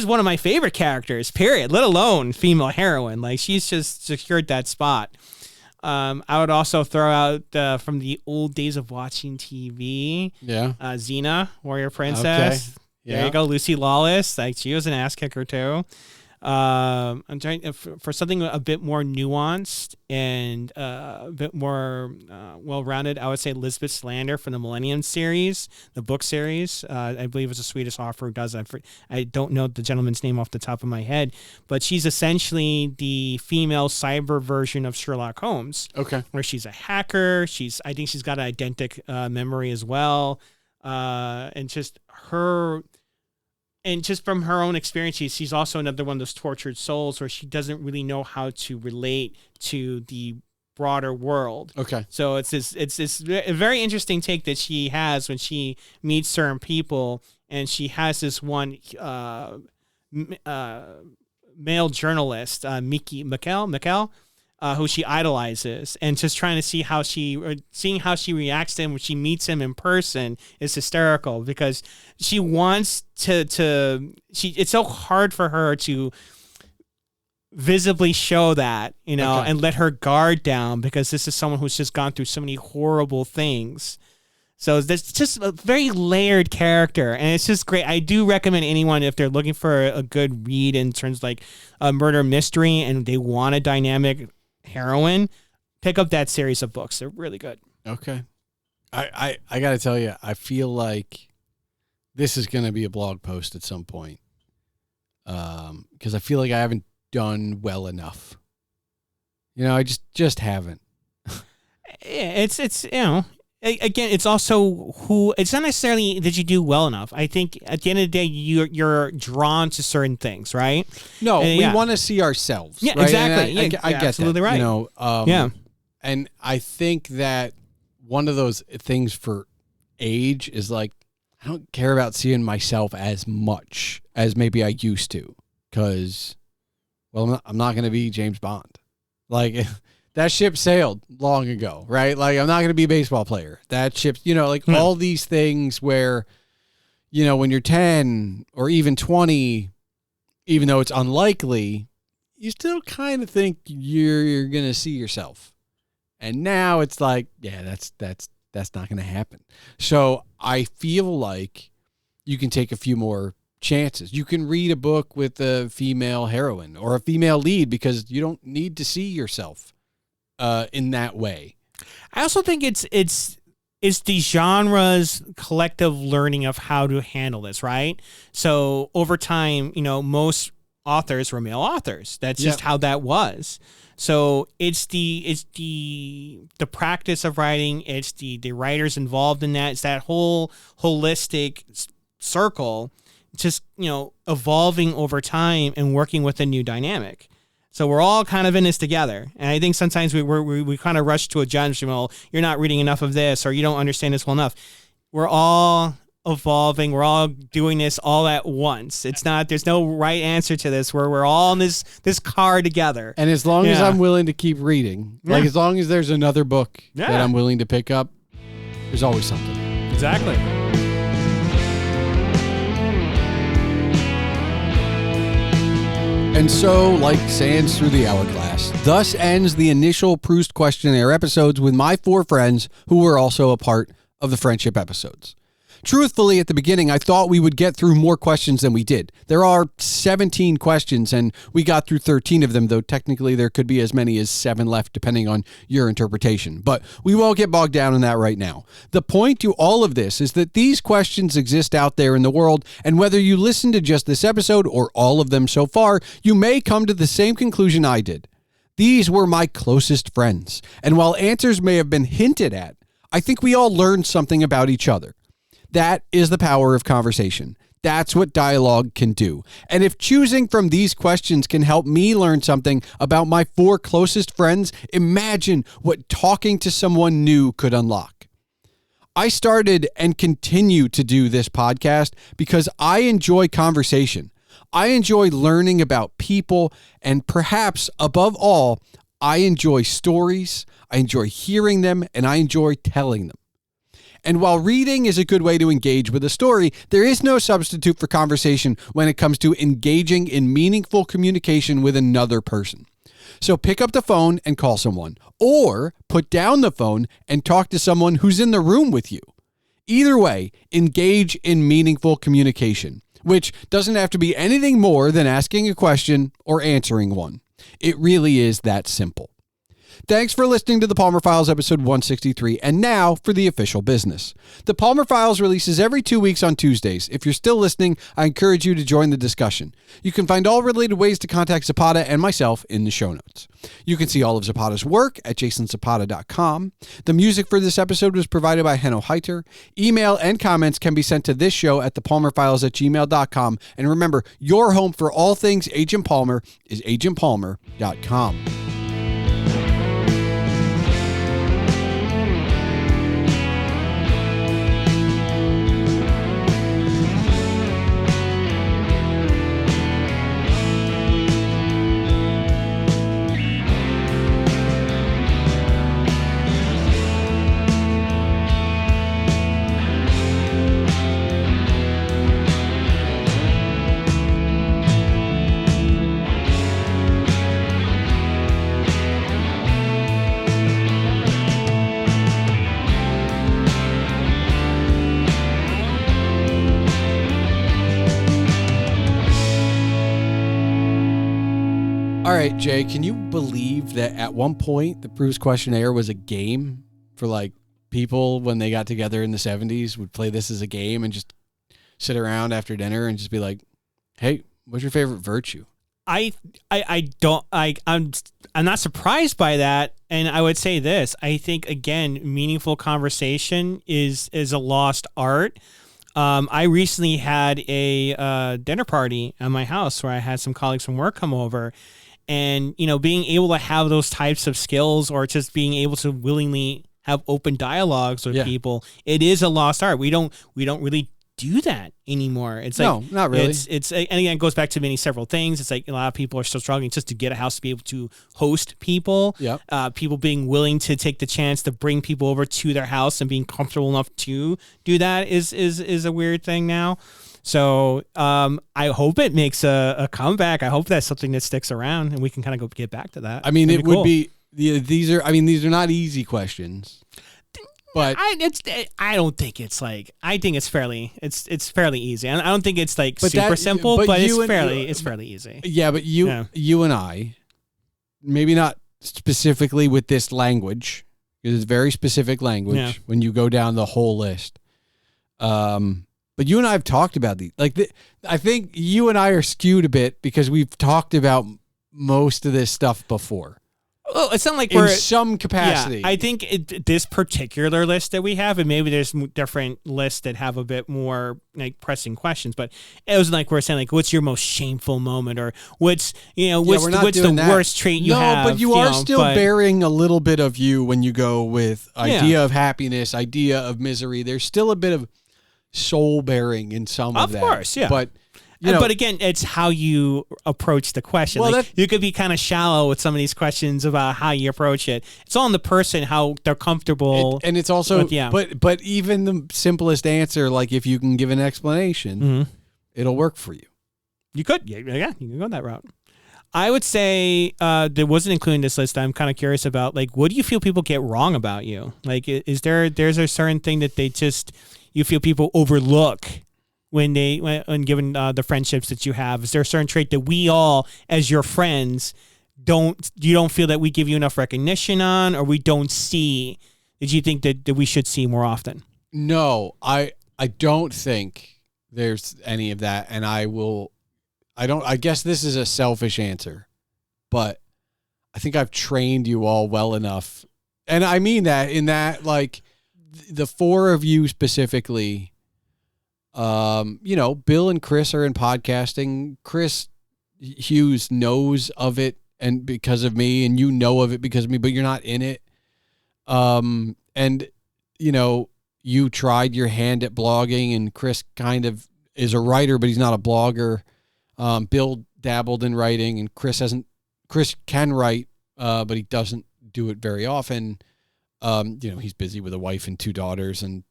one of my favorite characters, period, let alone female heroine. Like, she's just secured that spot. I would also throw out from the old days of watching TV. Yeah. Xena, Warrior Princess. Okay. Yeah. There you go. Lucy Lawless. Like, she was an ass kicker too. I'm trying for something a bit more nuanced and a bit more well-rounded. I would say Lisbeth Salander from the Millennium series, the book series. I believe it's a Swedish author who does that. I don't know the gentleman's name off the top of my head, but she's essentially the female cyber version of Sherlock Holmes. Okay. Where she's a hacker. I think she's got an eidetic memory as well, and just her. And just from her own experiences, she's also another one of those tortured souls where she doesn't really know how to relate to the broader world. Okay. So it's this a very interesting take that she has when she meets certain people, and she has this one male journalist, Mikkel, who she idolizes, and just trying to seeing how she reacts to him when she meets him in person is hysterical, because she wants it's so hard for her to visibly show that, and let her guard down, because this is someone who's just gone through so many horrible things. So there's just a very layered character, and it's just great. I do recommend anyone, if they're looking for a good read in terms of like a murder mystery and they want a dynamic heroine, pick up that series of books. They're really good. Okay. I got to tell you, I feel like this is going to be a blog post at some point, because I feel like I haven't done well enough. I just haven't. It's again, it's also it's not necessarily that you do well enough. I think at the end of the day, you're drawn to certain things, right? No, we want to see ourselves. Yeah, right? exactly. I get absolutely that, right. Yeah. And I think that one of those things for age is like, I don't care about seeing myself as much as maybe I used to, because, well, I'm not going to be James Bond. Like, that ship sailed long ago, right? Like, I'm not going to be a baseball player. That ship, all these things where, when you're 10 or even 20, even though it's unlikely, you still kind of think you're going to see yourself. And now it's like, yeah, that's not going to happen. So I feel like you can take a few more chances. You can read a book with a female heroine or a female lead, because you don't need to see yourself in that way. I also think it's the genre's collective learning of how to handle this, right? So over time, most authors were male authors. That's just how that was. So it's the practice of writing. It's the writers involved in that. It's that whole holistic circle, just evolving over time and working with a new dynamic. So we're all kind of in this together. And I think sometimes we kind of rush to a judgment. Well, you're not reading enough of this, or you don't understand this well enough. We're all evolving. We're all doing this all at once. There's no right answer to this. We're all in this car together. And as long as I'm willing to keep reading, like as long as there's another book that I'm willing to pick up, there's always something. Exactly. And so, like sands through the hourglass, thus ends the initial Proust Questionnaire episodes with my 4 friends who were also a part of the friendship episodes. Truthfully, at the beginning, I thought we would get through more questions than we did. There are 17 questions, and we got through 13 of them, though technically there could be as many as 7 left, depending on your interpretation. But we won't get bogged down in that right now. The point to all of this is that these questions exist out there in the world, and whether you listen to just this episode or all of them so far, you may come to the same conclusion I did. These were my closest friends, and while answers may have been hinted at, I think we all learned something about each other. That is the power of conversation. That's what dialogue can do. And if choosing from these questions can help me learn something about my 4 closest friends, imagine what talking to someone new could unlock. I started and continue to do this podcast because I enjoy conversation. I enjoy learning about people, and perhaps above all, I enjoy stories, I enjoy hearing them, and I enjoy telling them. And while reading is a good way to engage with a story, there is no substitute for conversation when it comes to engaging in meaningful communication with another person. So pick up the phone and call someone, or put down the phone and talk to someone who's in the room with you. Either way, engage in meaningful communication, which doesn't have to be anything more than asking a question or answering one. It really is that simple. Thanks for listening to the Palmer Files episode 163, and now for the official business. The Palmer Files releases every 2 weeks on Tuesdays. If you're still listening, I encourage you to join the discussion. You can find all related ways to contact Zapata and myself in the show notes. You can see all of Zapata's work at jasonzapata.com. The music for this episode was provided by Henno Heitur. Email and comments can be sent to this show at thepalmerfiles@gmail.com. And remember, your home for all things Agent Palmer is agentpalmer.com. All right, Jay, can you believe that at one point the Proust Questionnaire was a game for like people when they got together in the 70s would play this as a game and just sit around after dinner and just be like, "Hey, what's your favorite virtue?" I'm not surprised by that, and I would say this. I think again, meaningful conversation is a lost art. I recently had a dinner party at my house where I had some colleagues from work come over. And, being able to have those types of skills or just being able to willingly have open dialogues with people, it is a lost art. We don't really do that anymore. It's like, no, not really. It's and again, it goes back to several things. It's like a lot of people are still struggling just to get a house to be able to host people. Yep. People being willing to take the chance to bring people over to their house and being comfortable enough to do that is a weird thing now. So I hope it makes a comeback. I hope that's something that sticks around, and we can kind of go get back to that. I mean, it would be these are not easy questions, but I don't think it's like I think it's fairly easy. I don't think it's like super simple, but it's fairly easy. Yeah, but you and I, maybe not specifically with this language, because it's very specific language when you go down the whole list. But you and I have talked about these. I think you and I are skewed a bit because we've talked about most of this stuff before. Well, it's not like in some capacity. Yeah, I think this particular list that we have, and maybe there's different lists that have a bit more like pressing questions, but it was like we're saying, like, what's your most shameful moment, or what's the worst trait you have? No, but you are still bearing a little bit of you when you go with idea of happiness, idea of misery. There's still a bit of soul bearing in some of that. Of course, yeah. But but again, it's how you approach the question. Well, you could be kind of shallow with some of these questions about how you approach it. It's all in the person, how they're comfortable. And it's also, but even the simplest answer, like if you can give an explanation, it'll work for you. You could, you can go that route. I would say there wasn't included in this list. I'm kind of curious about, like, what do you feel people get wrong about you? Like, there's a certain thing that you feel people overlook when given the friendships that you have? Is there a certain trait that we all, as your friends, you don't feel that we give you enough recognition on, or we don't see that you think that we should see more often? No, I don't think there's any of that, and I guess this is a selfish answer, but I think I've trained you all well enough, and I mean that in that, like, the four of you specifically. Bill and Chris are in podcasting. Chris Hughes knows of it and because of me, and you know of it because of me, but you're not in it. And you tried your hand at blogging, and Chris kind of is a writer, but he's not a blogger. Bill dabbled in writing, and Chris can write, but he doesn't do it very often. He's busy with a wife and two daughters, and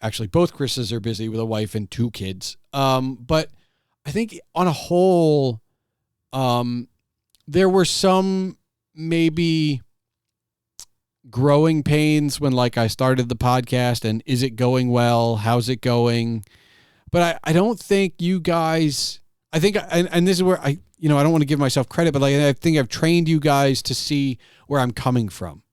Actually both Chris's are busy with a wife and 2 kids. But I think on a whole, there were some maybe growing pains when like I started the podcast and is it going well? How's it going? But I don't think you guys, I think, and this is where I don't want to give myself credit, but like, I think I've trained you guys to see where I'm coming from.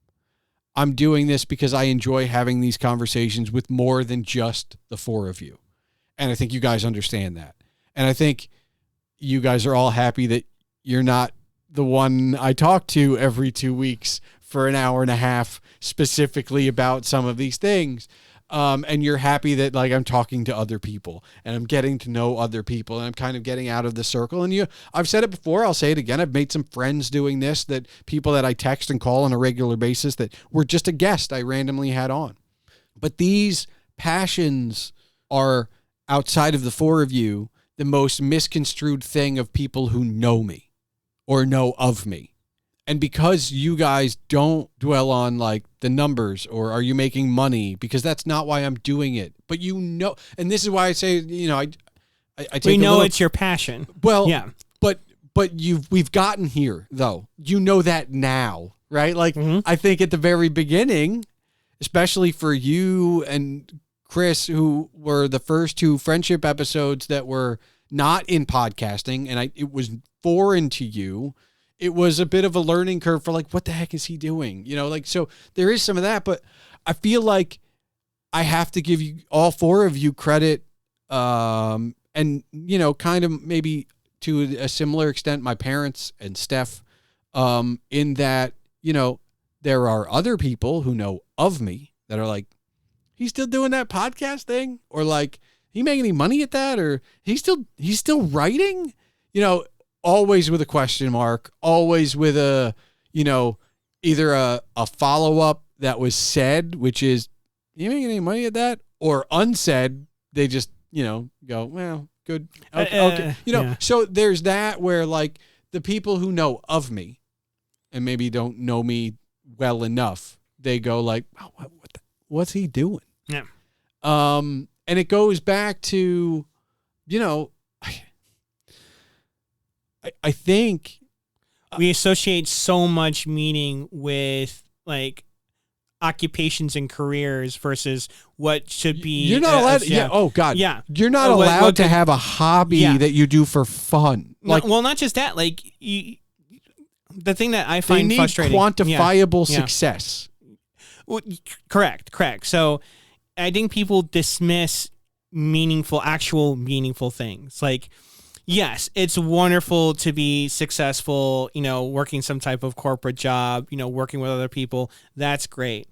I'm doing this because I enjoy having these conversations with more than just the 4 of you. And I think you guys understand that. And I think you guys are all happy that you're not the one I talk to every 2 weeks for an hour and a half specifically about some of these things. And you're happy that like I'm talking to other people and I'm getting to know other people and I'm kind of getting out of the circle. And I've said it before, I'll say it again. I've made some friends doing this, that people that I text and call on a regular basis that were just a guest I randomly had on. But these passions are, outside of the 4 of you, the most misconstrued thing of people who know me or know of me. And because you guys don't dwell on like the numbers or are you making money, because that's not why I'm doing it. But and this is why I say, I take we know it's your passion. Well, yeah. But we've gotten here though. You know that now, right? Like I think at the very beginning, especially for you and Chris, who were the first 2 friendship episodes that were not in podcasting, and it was foreign to you. It was a bit of a learning curve for like, what the heck is he doing? So there is some of that, but I feel like I have to give you all 4 of you credit. And kind of maybe to a similar extent, my parents and Steph, in that, there are other people who know of me that are like, he's still doing that podcast thing, or like, he making any money at that? Or he's still writing, always with a question mark, always with a, either a follow-up that was said, which is, you making any money at that? Or unsaid, they just, go, well, good. Okay. Yeah. So there's that where like the people who know of me and maybe don't know me well enough, they go like, oh, what's he doing? Yeah. And it goes back to, I think we associate so much meaning with like occupations and careers versus what should be. You're not allowed. Yeah. Oh God. Yeah. You're not allowed to have a hobby that you do for fun. Like, well, not just that. Like the thing that I find frustrating. Quantifiable success. Well, correct. So I think people dismiss actual meaningful things. Like, yes, it's wonderful to be successful, working some type of corporate job, working with other people. That's great.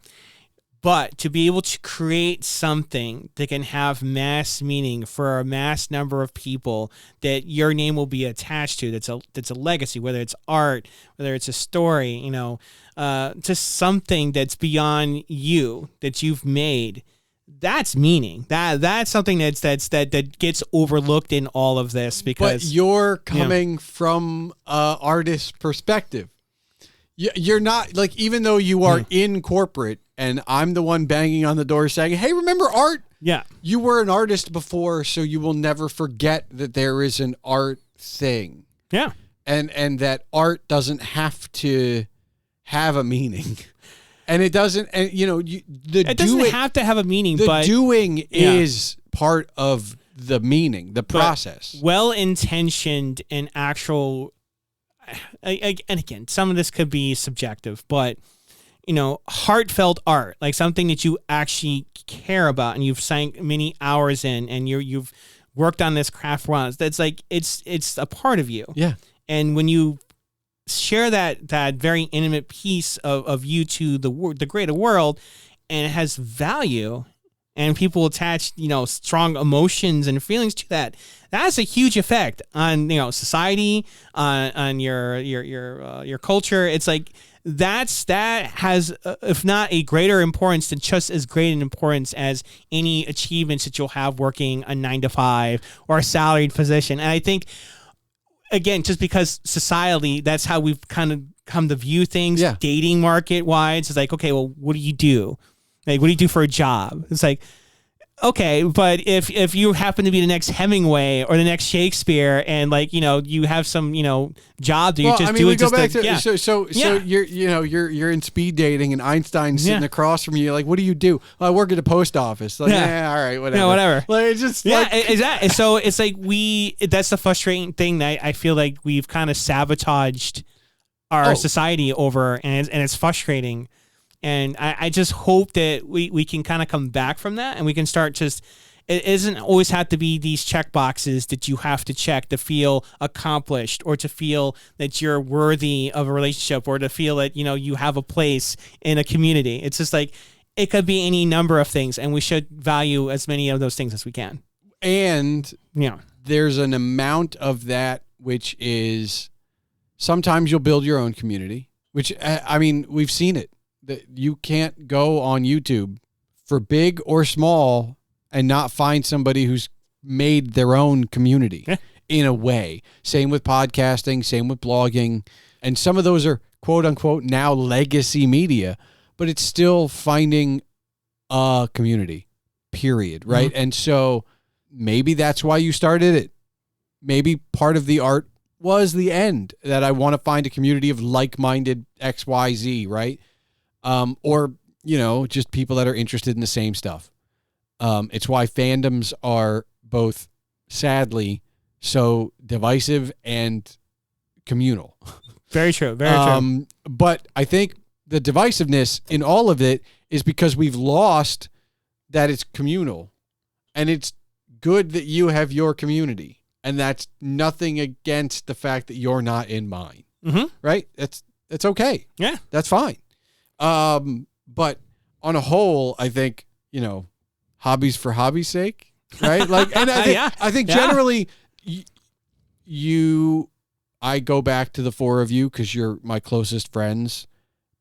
But to be able to create something that can have mass meaning for a mass number of people that your name will be attached to, that's a legacy, whether it's art, whether it's a story, to something that's beyond you, that you've made. That's meaning. That's something that gets overlooked in all of this, because but you're coming from an artist's perspective. You're not like, even though you are in corporate and I'm the one banging on the door saying, hey, remember art? Yeah. You were an artist before, so you will never forget that there is an art thing. Yeah. And that art doesn't have to have a meaning. And it doesn't, and it doesn't have to have a meaning, but doing is part of the meaning, the process. Well-intentioned and actual, and again, some of this could be subjective, but heartfelt art, like something that you actually care about and you've sank many hours in, and you've worked on this craft once. That's like it's a part of you. Yeah. And when you share that very intimate piece of you to the greater world, and it has value, and people attach strong emotions and feelings to that, that's a huge effect on society, on your culture. It's like that has if not a greater importance, then just as great an importance as any achievements that you'll have working a 9 to 5 or a salaried position. And I think again, just because society, that's how we've kind of come to view things. Yeah. Dating market wise, it's like, okay, well, what do you do? Like, what do you do for a job? It's like, okay, but if you happen to be the next Hemingway or the next Shakespeare, and like, you have some, job that you're just doing. We go just back to, to so you're in speed dating, and Einstein's sitting across from you. You're like, what do you do? Well, I work at a post office. Like, all right, whatever. Yeah, whatever. Like, it's just exactly. So it's like that's the frustrating thing that I feel like we've kind of sabotaged our society over, and it's frustrating. And I just hope that we can kind of come back from that, and we can start just, it doesn't always have to be these check boxes that you have to check to feel accomplished, or to feel that you're worthy of a relationship, or to feel that, you have a place in a community. It's just like, it could be any number of things, and we should value as many of those things as we can. And there's an amount of that, which is sometimes you'll build your own community, which, I mean, we've seen it. That you can't go on YouTube for big or small and not find somebody who's made their own community in a way. Same with podcasting, same with blogging. And some of those are quote unquote now legacy media, but it's still finding a community, period. Right. Mm-hmm. And so maybe that's why you started it. Maybe part of the art was the end, that I want to find a community of like-minded XYZ, right? Or, just people that are interested in the same stuff. It's why fandoms are both, sadly, so divisive and communal. Very true. Very true. But I think the divisiveness in all of it is because we've lost that it's communal, and it's good that you have your community, and that's nothing against the fact that you're not in mine. Mm-hmm. Right? It's okay. Yeah. That's fine. But on a whole, I think, hobbies for hobby's sake, right? Like, and I think generally I go back to the four of you because you're my closest friends,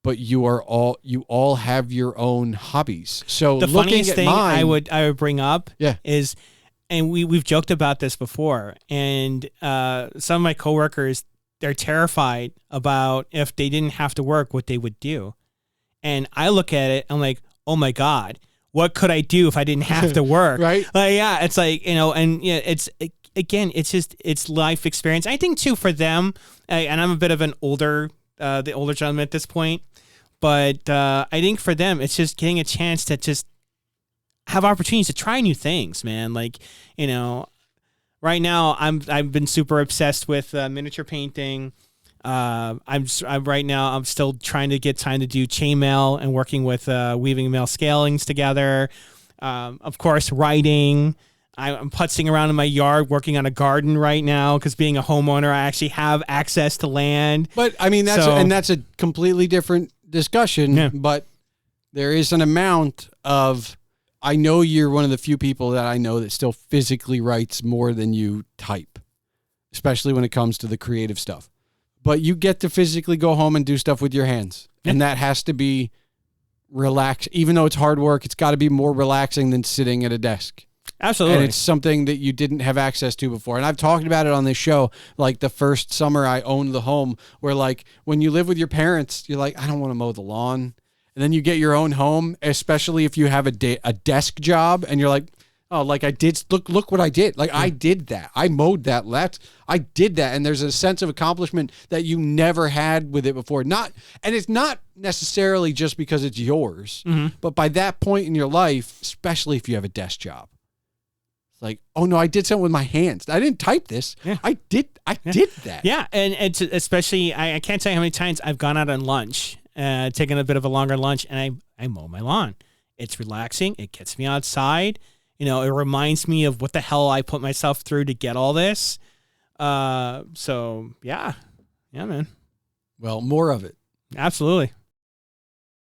but you all have your own hobbies. So the funniest thing mine, I would bring up is, and we've joked about this before, and some of my coworkers, they're terrified about if they didn't have to work, what they would do. And I look at it, I'm like, oh my God, what could I do if I didn't have to work? Right. Like, yeah, it's like, it's life experience. I think too, for them, and I'm a bit of the older gentleman at this point, but I think for them, it's just getting a chance to just have opportunities to try new things, man. Like, right now I've been super obsessed with miniature painting. I'm still trying to get time to do chainmail and working with weaving mail scalings together. Of course, writing. I'm putzing around in my yard working on a garden right now because being a homeowner, I actually have access to land. But I mean, that's a completely different discussion. Yeah. But there is an amount of, I know you're one of the few people that I know that still physically writes more than you type, especially when it comes to the creative stuff. But you get to physically go home and do stuff with your hands. Yeah. And that has to be relaxed. Even though it's hard work, it's got to be more relaxing than sitting at a desk. Absolutely. And it's something that you didn't have access to before. And I've talked about it on this show, like the first summer I owned the home, where like when you live with your parents, you're like, I don't want to mow the lawn. And then you get your own home, especially if you have a desk job, and you're like, oh, like I did, look what I did. Like I did that. I mowed that. I did that. And there's a sense of accomplishment that you never had with it before. And it's not necessarily just because it's yours, but by that point in your life, especially if you have a desk job, it's like, oh no, I did something with my hands. I didn't type this. Yeah. I did that. Yeah. And it's especially, I can't tell you how many times I've gone out on lunch, taken a bit of a longer lunch, and I mow my lawn. It's relaxing. It gets me outside. It reminds me of what the hell I put myself through to get all this. So, yeah. Yeah, man. Well, more of it. Absolutely.